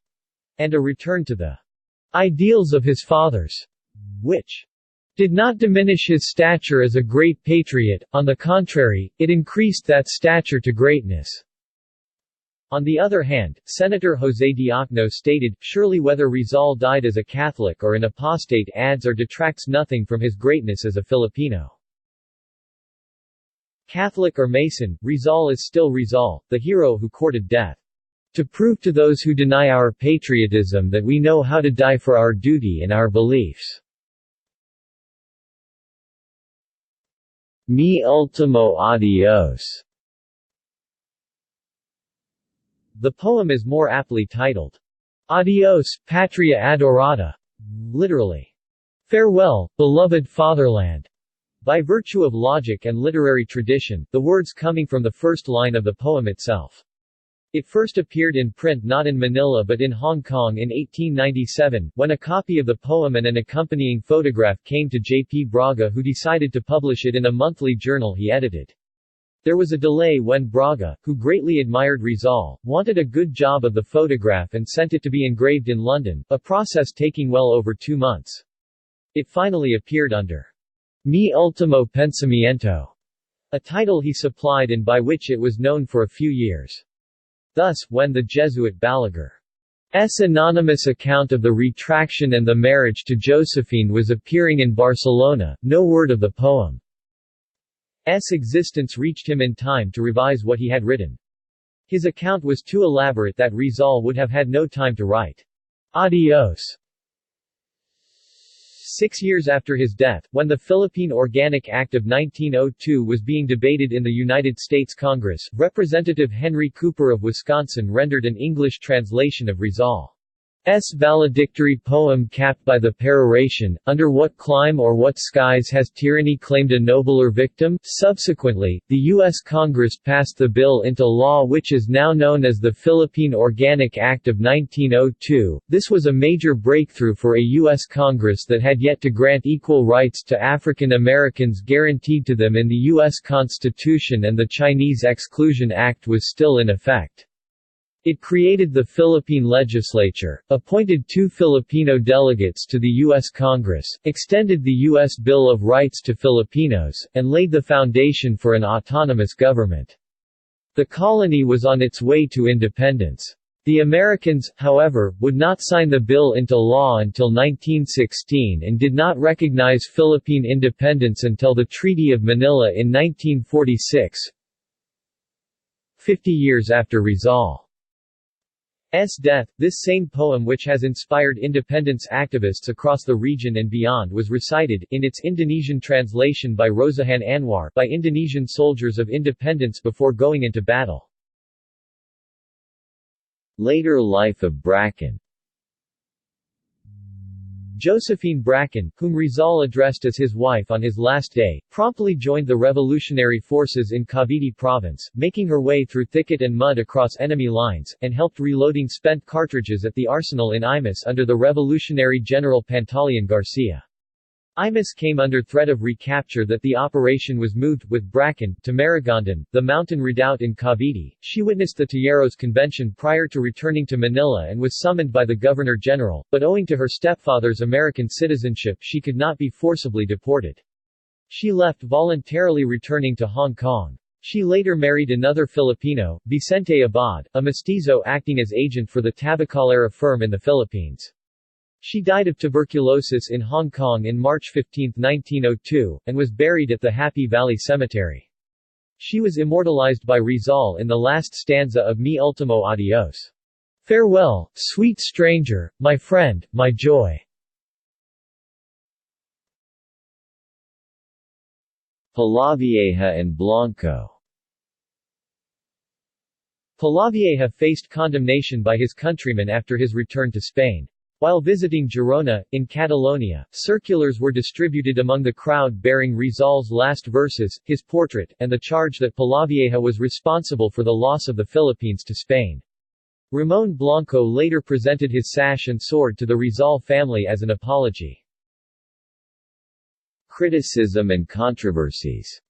[SPEAKER 1] and a return to the ideals of his fathers, which did not diminish his stature as a great patriot, on the contrary, it increased that stature to greatness. On the other hand, Senator José Diokno stated, surely whether Rizal died as a Catholic or an apostate adds or detracts nothing from his greatness as a Filipino. Catholic or Mason, Rizal is still Rizal, the hero who courted death. To prove to those who deny our patriotism that we know how to die for our duty and our beliefs. Mi ultimo adios. The poem is more aptly titled, Adios, Patria Adorada, literally, farewell, beloved fatherland. By virtue of logic and literary tradition, the words coming from the first line of the poem itself. It first appeared in print not in Manila but in Hong Kong in 1897, when a copy of the poem and an accompanying photograph came to J.P. Braga, who decided to publish it in a monthly journal he edited. There was a delay when Braga, who greatly admired Rizal, wanted a good job of the photograph and sent it to be engraved in London, a process taking well over 2 months. It finally appeared under Mi Ultimo Pensamiento, a title he supplied and by which it was known for a few years. Thus, when the Jesuit Balaguer's anonymous account of the retraction and the marriage to Josephine was appearing in Barcelona, no word of the poem's existence reached him in time to revise what he had written. His account was too elaborate that Rizal would have had no time to write Adios. 6 years after his death, when the Philippine Organic Act of 1902 was being debated in the United States Congress, Representative Henry Cooper of Wisconsin rendered an English translation of Rizal's valedictory poem capped by the peroration, "Under what clime or what skies has tyranny claimed a nobler victim?" Subsequently, the U.S. Congress passed the bill into law which is now known as the Philippine Organic Act of 1902. This was a major breakthrough for a U.S. Congress that had yet to grant equal rights to African Americans guaranteed to them in the U.S. Constitution, and the Chinese Exclusion Act was still in effect. It created the Philippine legislature, appointed 2 Filipino delegates to the U.S. Congress, extended the U.S. Bill of Rights to Filipinos, and laid the foundation for an autonomous government. The colony was on its way to independence. The Americans, however, would not sign the bill into law until 1916 and did not recognize Philippine independence until the Treaty of Manila in 1946, 50 years after Rizal's death. This same poem, which has inspired independence activists across the region and beyond, was recited, in its Indonesian translation by Rosahan Anwar, by Indonesian soldiers of independence before going into battle. Later life of Bracken. Josephine Bracken, whom Rizal addressed as his wife on his last day, promptly joined the revolutionary forces in Cavite province, making her way through thicket and mud across enemy lines, and helped reloading spent cartridges at the arsenal in Imus under the revolutionary general Pantaleon Garcia. Imus came under threat of recapture that the operation was moved, with Bracken, to Maragondon, the mountain redoubt in Cavite. She witnessed the Tejeros Convention prior to returning to Manila and was summoned by the Governor-General, but owing to her stepfather's American citizenship she could not be forcibly deported. She left voluntarily, returning to Hong Kong. She later married another Filipino, Vicente Abad, a mestizo acting as agent for the Tabacalera firm in the Philippines. She died of tuberculosis in Hong Kong in March 15, 1902, and was buried at the Happy Valley Cemetery. She was immortalized by Rizal in the last stanza of Mi Ultimo Adios. Farewell, sweet stranger, my friend, my joy. Polavieja and Blanco. Polavieja faced condemnation by his countrymen after his return to Spain. While visiting Girona, in Catalonia, circulars were distributed among the crowd bearing Rizal's last verses, his portrait, and the charge that Polavieja was responsible for the loss of the Philippines to Spain. Ramon Blanco later presented his sash and sword to the Rizal family as an apology. Criticism and controversies.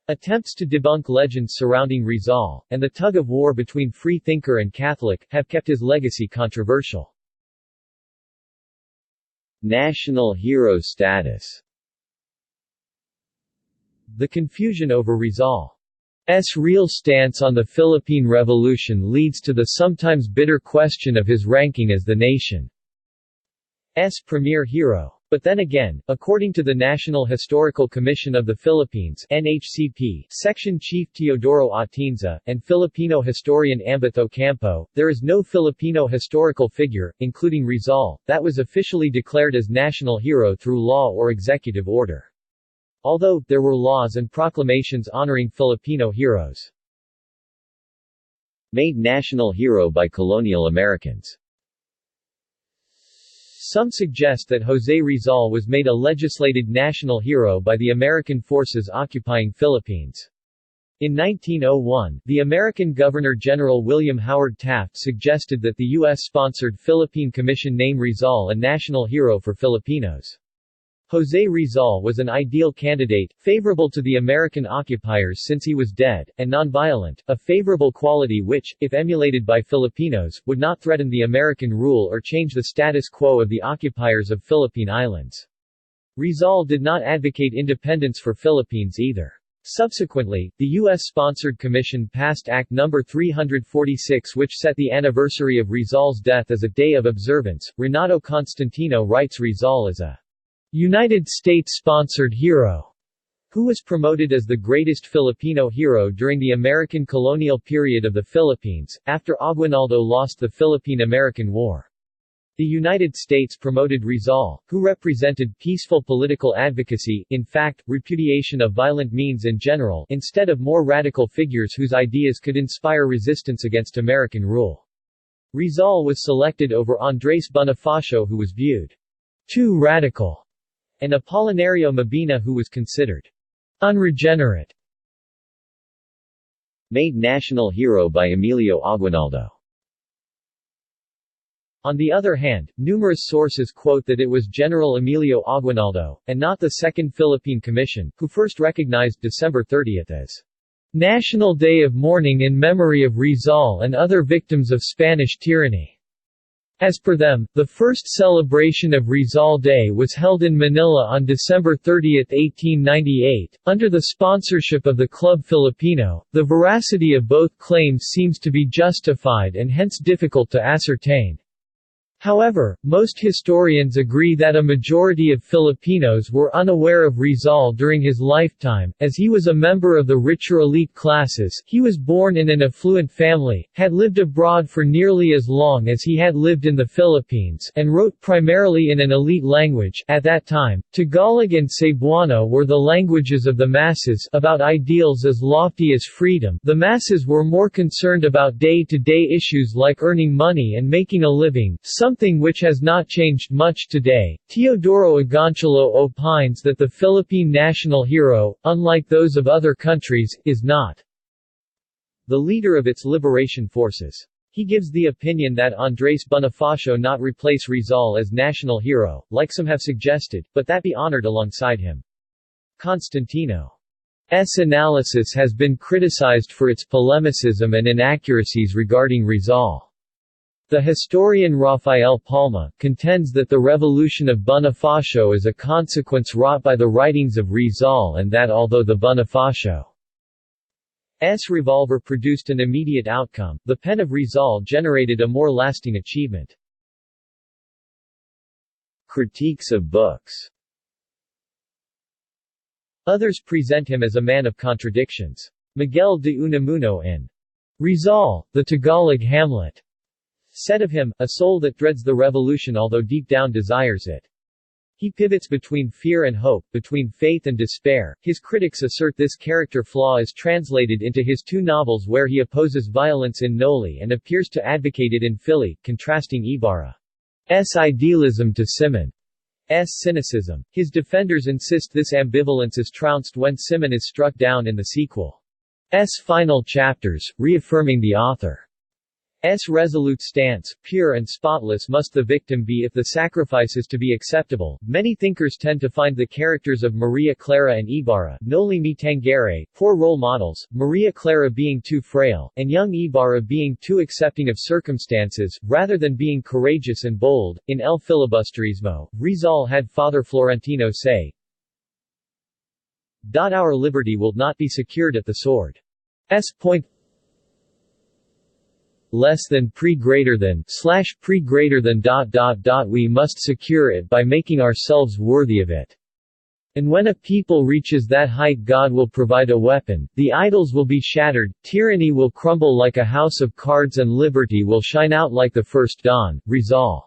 [SPEAKER 1] Attempts to debunk legends surrounding Rizal, and the tug-of-war between free-thinker and Catholic, have kept his legacy controversial. National hero status. The confusion over Rizal's real stance on the Philippine Revolution leads to the sometimes bitter question of his ranking as the nation's premier hero. But then again, according to the National Historical Commission of the Philippines (NHCP) Section Chief Teodoro Atienza, and Filipino historian Ambit Ocampo, there is no Filipino historical figure, including Rizal, that was officially declared as national hero through law or executive order. Although, there were laws and proclamations honoring Filipino heroes. Made national hero by colonial Americans. Some suggest that José Rizal was made a legislated national hero by the American forces occupying Philippines. In 1901, the American Governor-General William Howard Taft suggested that the U.S.-sponsored Philippine Commission name Rizal a national hero for Filipinos. José Rizal was an ideal candidate, favorable to the American occupiers since he was dead, and nonviolent, a favorable quality which, if emulated by Filipinos, would not threaten the American rule or change the status quo of the occupiers of Philippine Islands. Rizal did not advocate independence for Philippines either. Subsequently, the U.S.-sponsored commission passed Act No. 346 which set the anniversary of Rizal's death as a day of observance. Renato Constantino writes Rizal as a United States-sponsored hero, who was promoted as the greatest Filipino hero during the American colonial period of the Philippines, after Aguinaldo lost the Philippine-American War. The United States promoted Rizal, who represented peaceful political advocacy, in fact, repudiation of violent means in general, instead of more radical figures whose ideas could inspire resistance against American rule. Rizal was selected over Andrés Bonifacio who was viewed too radical, and Apolinario Mabini who was considered unregenerate. Made national hero by Emilio Aguinaldo. On the other hand, numerous sources quote that it was General Emilio Aguinaldo, and not the Second Philippine Commission, who first recognized December 30 as National Day of Mourning in memory of Rizal and other victims of Spanish tyranny. As per them, the first celebration of Rizal Day was held in Manila on December 30, 1898, under the sponsorship of the Club Filipino. The veracity of both claims seems to be justified and hence difficult to ascertain. However, most historians agree that a majority of Filipinos were unaware of Rizal during his lifetime, as he was a member of the richer elite classes. He was born in an affluent family, had lived abroad for nearly as long as he had lived in the Philippines, and wrote primarily in an elite language. At that time, Tagalog and Cebuano were the languages of the masses, about ideals as lofty as freedom. The masses were more concerned about day-to-day issues like earning money and making a living, something which has not changed much today. Teodoro Agoncillo opines that the Philippine national hero, unlike those of other countries, is not the leader of its liberation forces. He gives the opinion that Andrés Bonifacio not replace Rizal as national hero, like some have suggested, but that be honored alongside him. Constantino's analysis has been criticized for its polemicism and inaccuracies regarding Rizal. The historian Rafael Palma contends that the revolution of Bonifacio is a consequence wrought by the writings of Rizal and that although the Bonifacio's revolver produced an immediate outcome, the pen of Rizal generated a more lasting achievement. Critiques of books. Others present him as a man of contradictions. Miguel de Unamuno in Rizal, the Tagalog Hamlet, said of him, a soul that dreads the revolution although deep down desires it. He pivots between fear and hope, between faith and despair. His critics assert this character flaw is translated into his two novels where he opposes violence in Noli and appears to advocate it in Fili, contrasting Ibarra's idealism to Simon's cynicism. His defenders insist this ambivalence is trounced when Simon is struck down in the sequel's final chapters, reaffirming the author's resolute stance: pure and spotless must the victim be if the sacrifice is to be acceptable. Many thinkers tend to find the characters of Maria Clara and Ibarra, Noli Me Tangere, poor role models, Maria Clara being too frail, and young Ibarra being too accepting of circumstances, rather than being courageous and bold. In El Filibusterismo, Rizal had Father Florentino say, "Our liberty will not be secured at the sword's point less than pre greater than / pre greater than ... we must secure it by making ourselves worthy of it. And when a people reaches that height, God will provide a weapon, the idols will be shattered, tyranny will crumble like a house of cards and liberty will shine out like the first dawn." Rizal's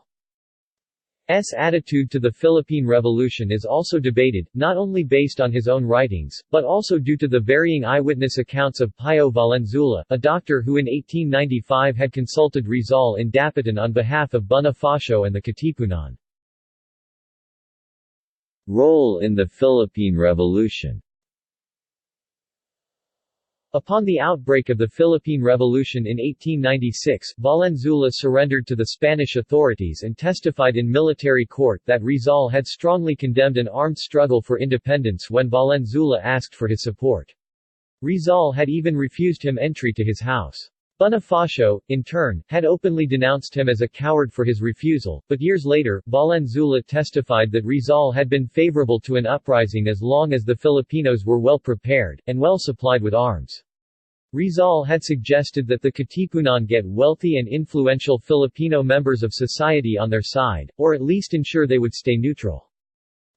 [SPEAKER 1] attitude to the Philippine Revolution is also debated, not only based on his own writings, but also due to the varying eyewitness accounts of Pio Valenzuela, a doctor who in 1895 had consulted Rizal in Dapitan on behalf of Bonifacio and the Katipunan. Role in the Philippine Revolution. Upon the outbreak of the Philippine Revolution in 1896, Valenzuela surrendered to the Spanish authorities and testified in military court that Rizal had strongly condemned an armed struggle for independence when Valenzuela asked for his support. Rizal had even refused him entry to his house. Bonifacio, in turn, had openly denounced him as a coward for his refusal, but years later, Valenzuela testified that Rizal had been favorable to an uprising as long as the Filipinos were well prepared, and well supplied with arms. Rizal had suggested that the Katipunan get wealthy and influential Filipino members of society on their side, or at least ensure they would stay neutral.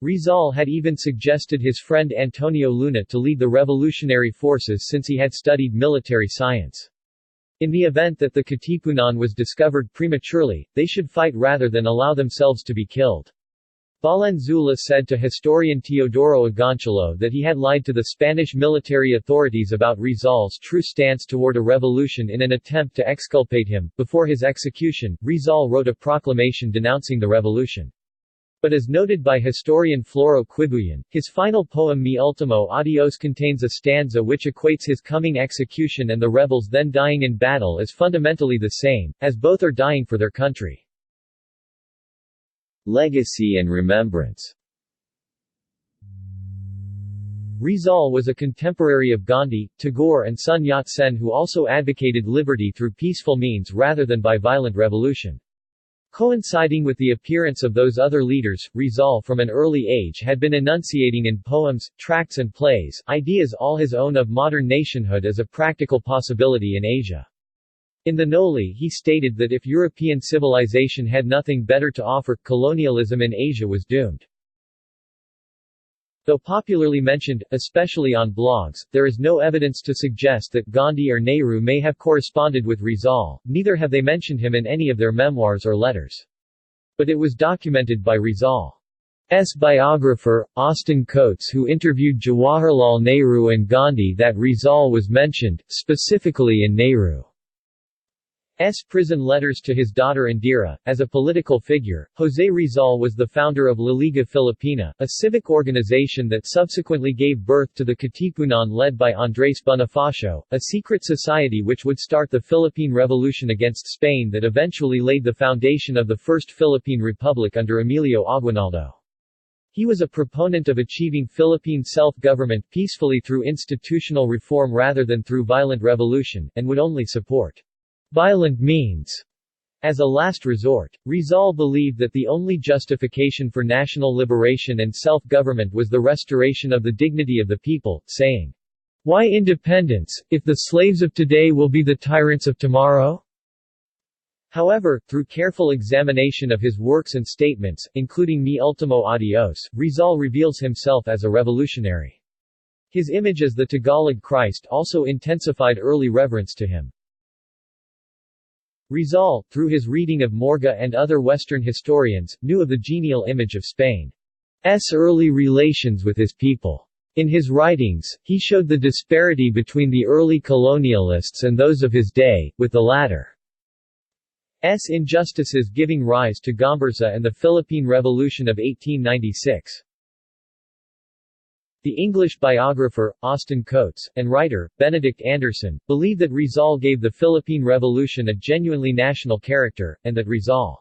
[SPEAKER 1] Rizal had even suggested his friend Antonio Luna to lead the revolutionary forces since he had studied military science. In the event that the Katipunan was discovered prematurely, they should fight rather than allow themselves to be killed. Valenzuela said to historian Teodoro Agoncillo that he had lied to the Spanish military authorities about Rizal's true stance toward a revolution in an attempt to exculpate him. Before his execution, Rizal wrote a proclamation denouncing the revolution. But as noted by historian Floro Quibuyan, his final poem Mi Ultimo Adios contains a stanza which equates his coming execution and the rebels then dying in battle as fundamentally the same, as both are dying for their country. Legacy and remembrance. Rizal was a contemporary of Gandhi, Tagore and Sun Yat-sen who also advocated liberty through peaceful means rather than by violent revolution. Coinciding with the appearance of those other leaders, Rizal from an early age had been enunciating in poems, tracts and plays, ideas all his own of modern nationhood as a practical possibility in Asia. In the Noli he stated that if European civilization had nothing better to offer, colonialism in Asia was doomed. Though popularly mentioned, especially on blogs, there is no evidence to suggest that Gandhi or Nehru may have corresponded with Rizal, neither have they mentioned him in any of their memoirs or letters. But it was documented by Rizal's biographer, Austin Coates, who interviewed Jawaharlal Nehru and Gandhi, that Rizal was mentioned, specifically in Nehru's prison letters to his daughter Indira. As a political figure, José Rizal was the founder of La Liga Filipina, a civic organization that subsequently gave birth to the Katipunan led by Andrés Bonifacio, a secret society which would start the Philippine Revolution against Spain that eventually laid the foundation of the First Philippine Republic under Emilio Aguinaldo. He was a proponent of achieving Philippine self-government peacefully through institutional reform rather than through violent revolution, and would only support violent means as a last resort. Rizal believed that the only justification for national liberation and self-government was the restoration of the dignity of the people, saying, "Why independence, if the slaves of today will be the tyrants of tomorrow?" However, through careful examination of his works and statements, including Mi Ultimo Adios, Rizal reveals himself as a revolutionary. His image as the Tagalog Christ also intensified early reverence to him. Rizal, through his reading of Morga and other Western historians, knew of the genial image of Spain. early relations with his people. In his writings, he showed the disparity between the early colonialists and those of his day, with the latter's injustices giving rise to Gomburza and the Philippine Revolution of 1896. The English biographer, Austin Coates, and writer, Benedict Anderson, believe that Rizal gave the Philippine Revolution a genuinely national character, and that Rizal's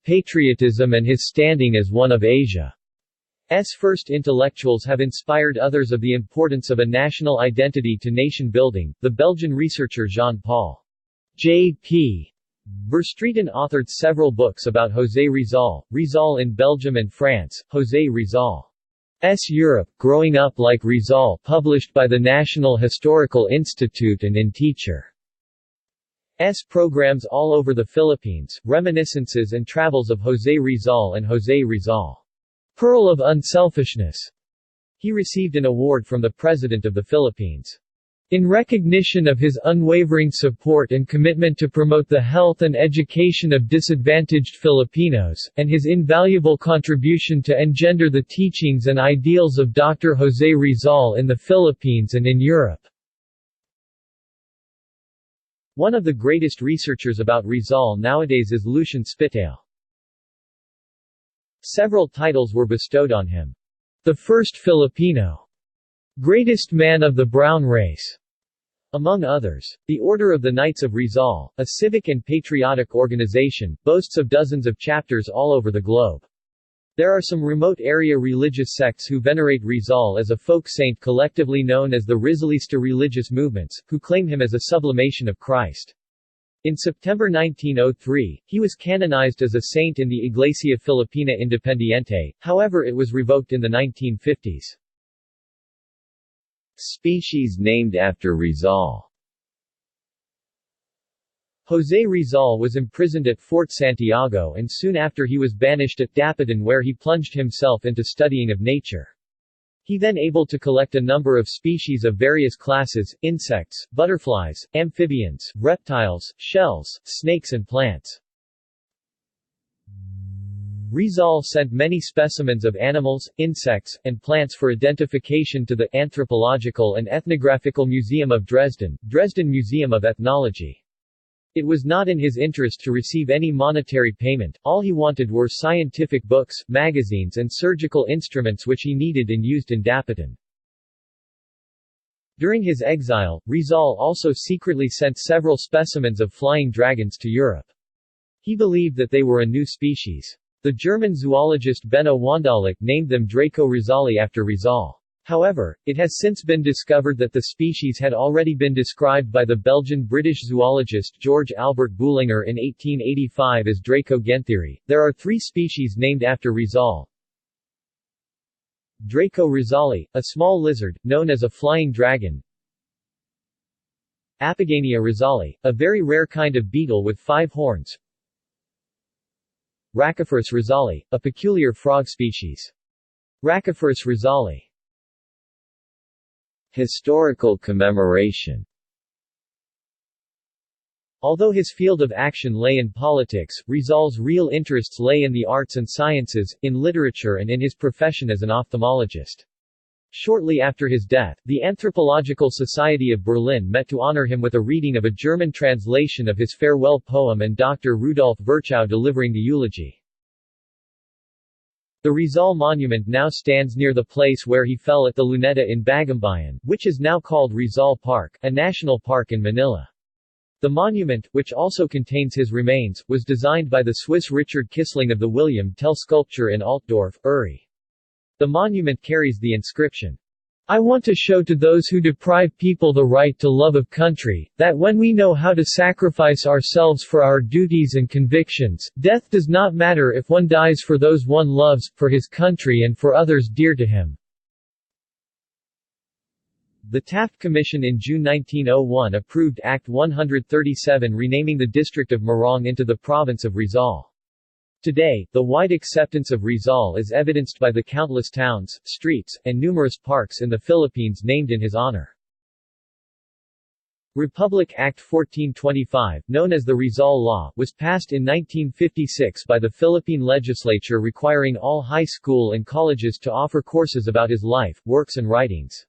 [SPEAKER 1] patriotism and his standing as one of Asia's first intellectuals have inspired others of the importance of a national identity to nation building. The Belgian researcher Jean-Paul J.P. Verstraeten authored several books about José Rizal, Rizal in Belgium and France, José Rizal's Europe, Growing Up Like Rizal, published by the National Historical Institute, and in Teacher's programs all over the Philippines, Reminiscences and Travels of José Rizal and José Rizal, Pearl of Unselfishness. He received an award from the President of the Philippines in recognition of his unwavering support and commitment to promote the health and education of disadvantaged Filipinos, and his invaluable contribution to engender the teachings and ideals of Dr. José Rizal in the Philippines and in Europe. One of the greatest researchers about Rizal nowadays is Lucien Spitale. Several titles were bestowed on him. The First Filipino, Greatest Man of the Brown Race, among others. The Order of the Knights of Rizal, a civic and patriotic organization, boasts of dozens of chapters all over the globe. There are some remote area religious sects who venerate Rizal as a folk saint, collectively known as the Rizalista religious movements, who claim him as a sublimation of Christ. In September 1903, he was canonized as a saint in the Iglesia Filipina Independiente, however it was revoked in the 1950s. Species named after Rizal. José Rizal was imprisoned at Fort Santiago and soon after he was banished at Dapitan, where he plunged himself into studying of nature. He then able to collect a number of species of various classes, insects, butterflies, amphibians, reptiles, shells, snakes and plants. Rizal sent many specimens of animals, insects, and plants for identification to the Anthropological and Ethnographical Museum of Dresden, Dresden Museum of Ethnology. It was not in his interest to receive any monetary payment, all he wanted were scientific books, magazines and surgical instruments which he needed and used in Dapitan. During his exile, Rizal also secretly sent several specimens of flying dragons to Europe. He believed that they were a new species. The German zoologist Benno Wandalik named them Draco rizali after Rizal. However, it has since been discovered that the species had already been described by the Belgian-British zoologist George Albert Boulanger in 1885 as Draco gentheri. There are 3 species named after Rizal. Draco rizali, a small lizard, known as a flying dragon. Apigania rizali, a very rare kind of beetle with 5 horns. Rhacophorus rizali, a peculiar frog species. Rhacophorus rizali. Historical commemoration. Although his field of action lay in politics, Rizal's real interests lay in the arts and sciences, in literature and in his profession as an ophthalmologist. Shortly after his death, the Anthropological Society of Berlin met to honor him with a reading of a German translation of his farewell poem and Dr. Rudolf Virchow delivering the eulogy. The Rizal Monument now stands near the place where he fell at the Luneta in Bagumbayan, which is now called Rizal Park, a national park in Manila. The monument, which also contains his remains, was designed by the Swiss Richard Kissling of the William Tell Sculpture in Altdorf, Uri. The monument carries the inscription, "I want to show to those who deprive people the right to love of country, that when we know how to sacrifice ourselves for our duties and convictions, death does not matter if one dies for those one loves, for his country and for others dear to him." The Taft Commission in June 1901 approved Act 137 renaming the district of Morong into the province of Rizal. Today, the wide acceptance of Rizal is evidenced by the countless towns, streets, and numerous parks in the Philippines named in his honor. Republic Act 1425, known as the Rizal Law, was passed in 1956 by the Philippine legislature requiring all high school and colleges to offer courses about his life, works and writings.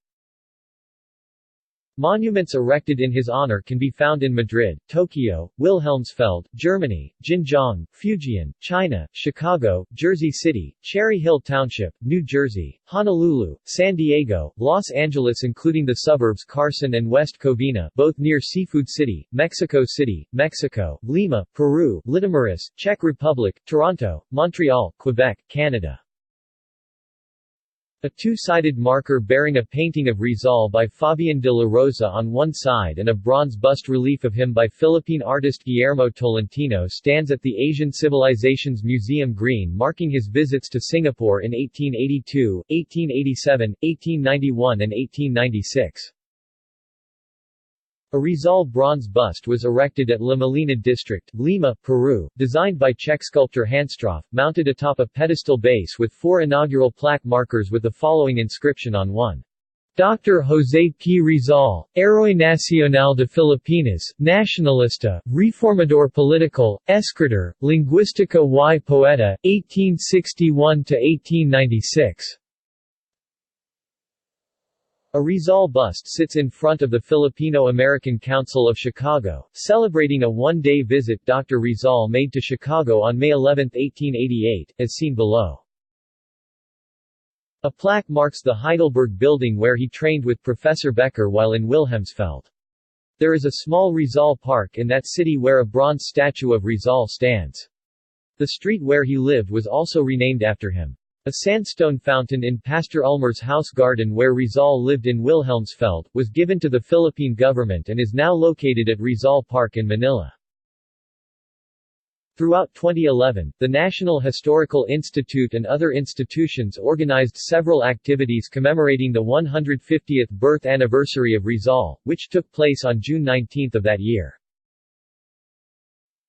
[SPEAKER 1] Monuments erected in his honor can be found in Madrid, Tokyo, Wilhelmsfeld, Germany, Xinjiang, Fujian, China, Chicago, Jersey City, Cherry Hill Township, New Jersey, Honolulu, San Diego, Los Angeles including the suburbs Carson and West Covina, both near Seafood City, Mexico City, Mexico, Lima, Peru, Litomaris, Czech Republic, Toronto, Montreal, Quebec, Canada. A two-sided marker bearing a painting of Rizal by Fabian de la Rosa on one side and a bronze bust relief of him by Philippine artist Guillermo Tolentino stands at the Asian Civilizations Museum Green, marking his visits to Singapore in 1882, 1887, 1891 and 1896. A Rizal bronze bust was erected at La Molina district, Lima, Peru, designed by Czech sculptor Hanstroff, mounted atop a pedestal base with 4 inaugural plaque markers with the following inscription on one. Dr. José P. Rizal, Héroe Nacional de Filipinas, Nacionalista, Reformador Political, Escritor, Linguística y Poeta, 1861–1896. A Rizal bust sits in front of the Filipino-American Council of Chicago, celebrating a one-day visit Dr. Rizal made to Chicago on May 11, 1888, as seen below. A plaque marks the Heidelberg building where he trained with Professor Becker while in Wilhelmsfeld. There is a small Rizal Park in that city where a bronze statue of Rizal stands. The street where he lived was also renamed after him. A sandstone fountain in Pastor Ulmer's house garden where Rizal lived in Wilhelmsfeld, was given to the Philippine government and is now located at Rizal Park in Manila. Throughout 2011, the National Historical Institute and other institutions organized several activities commemorating the 150th birth anniversary of Rizal, which took place on June 19 of that year.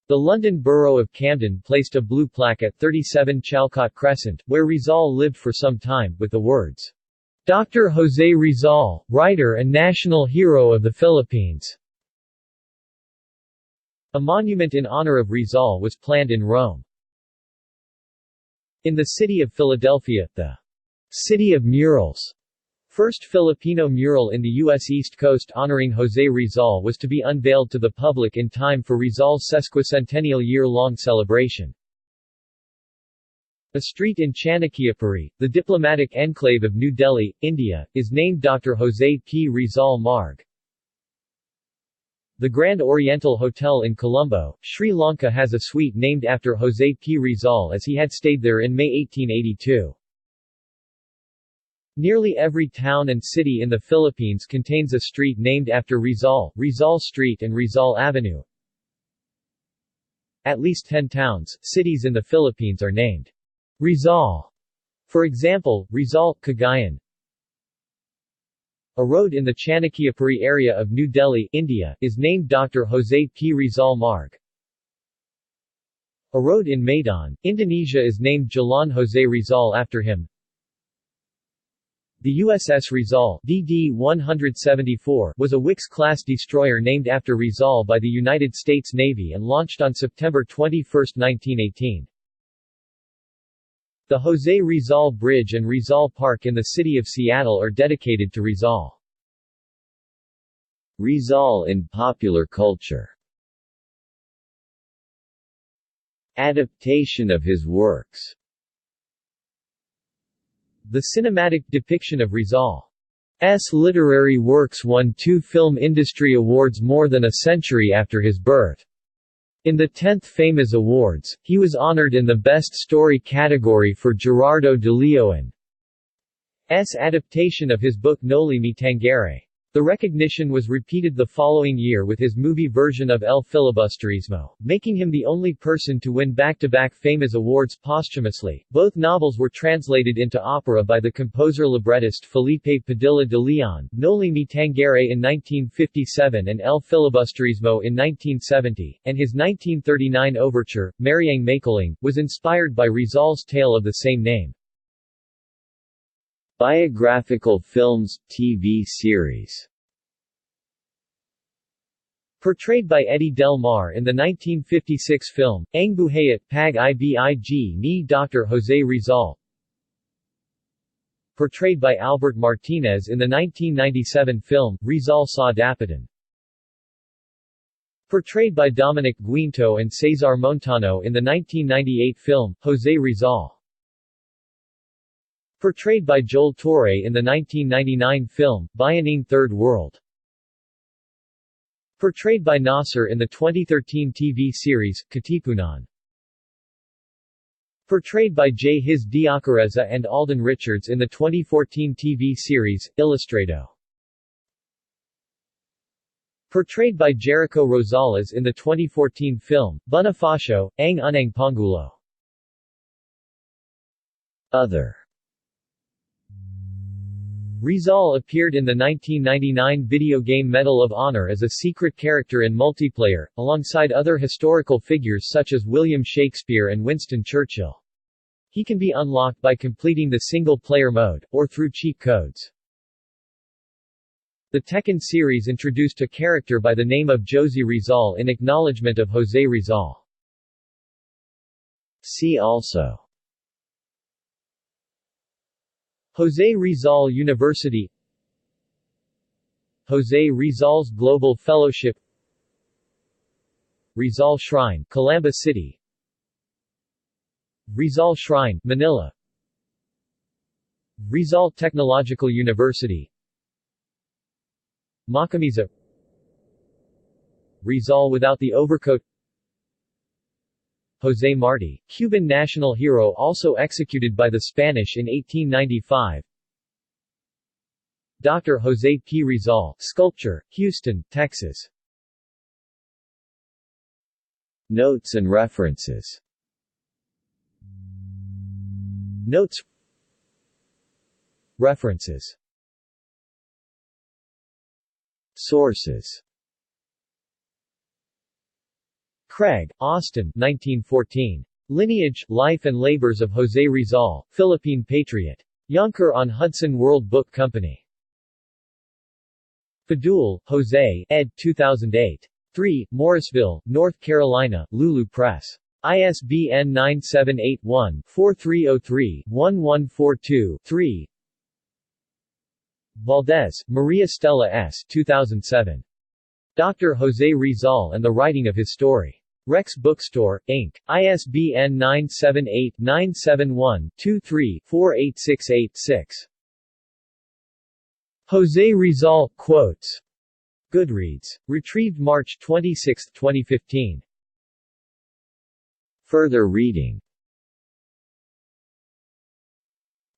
[SPEAKER 1] The London Borough of Camden placed a blue plaque at 37 Chalcot Crescent, where Rizal lived for some time, with the words, Dr. José Rizal, writer and national hero of the Philippines. A monument in honor of Rizal was planned in Rome. In the city of Philadelphia, the City of Murals first Filipino mural in the U.S. East Coast honoring José Rizal was to be unveiled to the public in time for Rizal's sesquicentennial year-long celebration. A street in Chanakyapuri, the diplomatic enclave of New Delhi, India, is named Dr. José P. Rizal Marg. The Grand Oriental Hotel in Colombo, Sri Lanka has a suite named after José P. Rizal as he had stayed there in May 1882. Nearly every town and city in the Philippines contains a street named after Rizal, Rizal Street and Rizal Avenue. At least 10 towns, cities in the Philippines are named Rizal. For example, Rizal, Cagayan. A road in the Chanakyapuri area of New Delhi, India, is named Dr. José P. Rizal Marg. A road in Medan, Indonesia is named Jalan José Rizal after him. The USS Rizal DD-174 was a Wicks-class destroyer named after Rizal by the United States Navy and launched on September 21, 1918. The José Rizal Bridge and Rizal Park in the city of Seattle are dedicated to Rizal. Rizal in popular culture. Adaptation of his works. The cinematic depiction of Rizal's literary works won 2 Film Industry Awards more than a century after his birth. In the 10th Famous Awards, he was honored in the Best Story category for Gerardo de Leon's adaptation of his book Noli Me Tangere. The recognition was repeated the following year with his movie version of El Filibusterismo, making him the only person to win back-to-back Famous Awards posthumously. Both novels were translated into opera by the composer-librettist Felipe Padilla de Leon, Noli Me Tangere in 1957 and El Filibusterismo in 1970, and his 1939 overture, Mariang Makiling, was inspired by Rizal's tale of the same name. Biographical films, TV series. Portrayed by Eddie Del Mar in the 1956 film, Ang Buhayat, Pag Ibig ni Dr. Jose Rizal. Portrayed by Albert Martinez in the 1997 film, Rizal Sa Dapitan. Portrayed by Dominic Guinto and Cesar Montano in the 1998 film, Jose Rizal. Portrayed by Joel Torre in the 1999 film, Bayaning Third World. Portrayed by Nasser in the 2013 TV series, Katipunan. Portrayed by J. His Diacareza and Alden Richards in the 2014 TV series, Ilustrado. Portrayed by Jericho Rosales in the 2014 film, Bonifacio, Ang Unang Pangulo. Other. Rizal appeared in the 1999 video game Medal of Honor as a secret character in multiplayer, alongside other historical figures such as William Shakespeare and Winston Churchill. He can be unlocked by completing the single-player mode, or through cheat codes. The Tekken series introduced a character by the name of Josie Rizal in acknowledgement of Jose Rizal. See also: Jose Rizal University, Jose Rizal's Global Fellowship, Rizal Shrine, Calamba City, Rizal Shrine, Manila, Rizal Technological University, Macamisa, Rizal without the overcoat, Jose Marti, Cuban national hero also executed by the Spanish in 1895. Dr. Jose P. Rizal, sculpture, Houston, Texas. Notes and references. Notes. References. Sources. Craig, Austin, 1914. Lineage, Life and Labors of Jose Rizal, Philippine Patriot. Yonker-on-Hudson World Book Company. Fadul, Jose, ed. 2008. 3, Morrisville, North Carolina, Lulu Press. ISBN 978-1-4303-1142-3. Valdez, Maria Stella S. 2007. Dr. Jose Rizal and the Writing of His Story. Rex Bookstore, Inc. ISBN 978-971-23-48686. Jose Rizal, Quotes. Goodreads. Retrieved March 26, 2015. Further reading.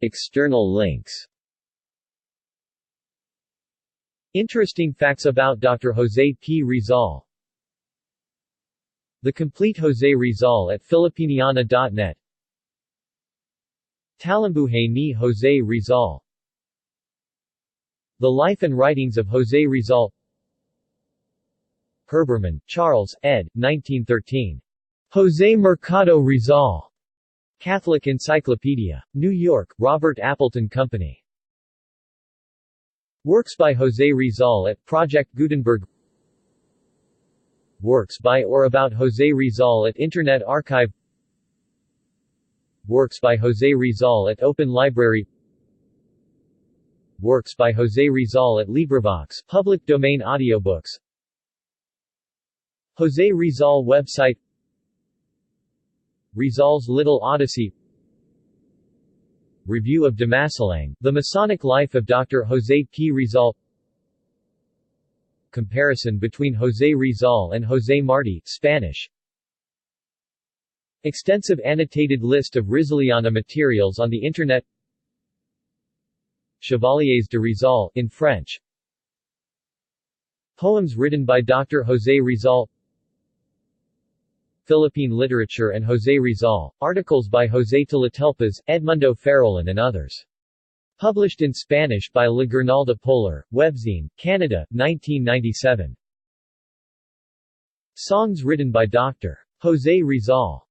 [SPEAKER 1] External links. Interesting facts about Dr. Jose P. Rizal. The Complete Jose Rizal at Filipiniana.net. Talambuhay ni Jose Rizal. The Life and Writings of Jose Rizal. Herbermann, Charles, ed. 1913. Jose Mercado Rizal. Catholic Encyclopedia. New York, Robert Appleton Company. Works by Jose Rizal at Project Gutenberg. Works by or about Jose Rizal at Internet Archive. Works by Jose Rizal at Open Library. Works by Jose Rizal at LibriVox, public domain audiobooks. Jose Rizal website. Rizal's Little Odyssey. Review of Damasalang, The Masonic Life of Dr. Jose P. Rizal. Comparison between Jose Rizal and Jose Marti, Spanish. Extensive annotated list of Rizaliana materials on the Internet. Chevaliers de Rizal, in French. Poems written by Dr. Jose Rizal. Philippine Literature and Jose Rizal, articles by José Talatelpas, Edmundo Farolin and others. Published in Spanish by La Grinalda Polar, Webzine, Canada, 1997. Songs written by Dr. Jose Rizal.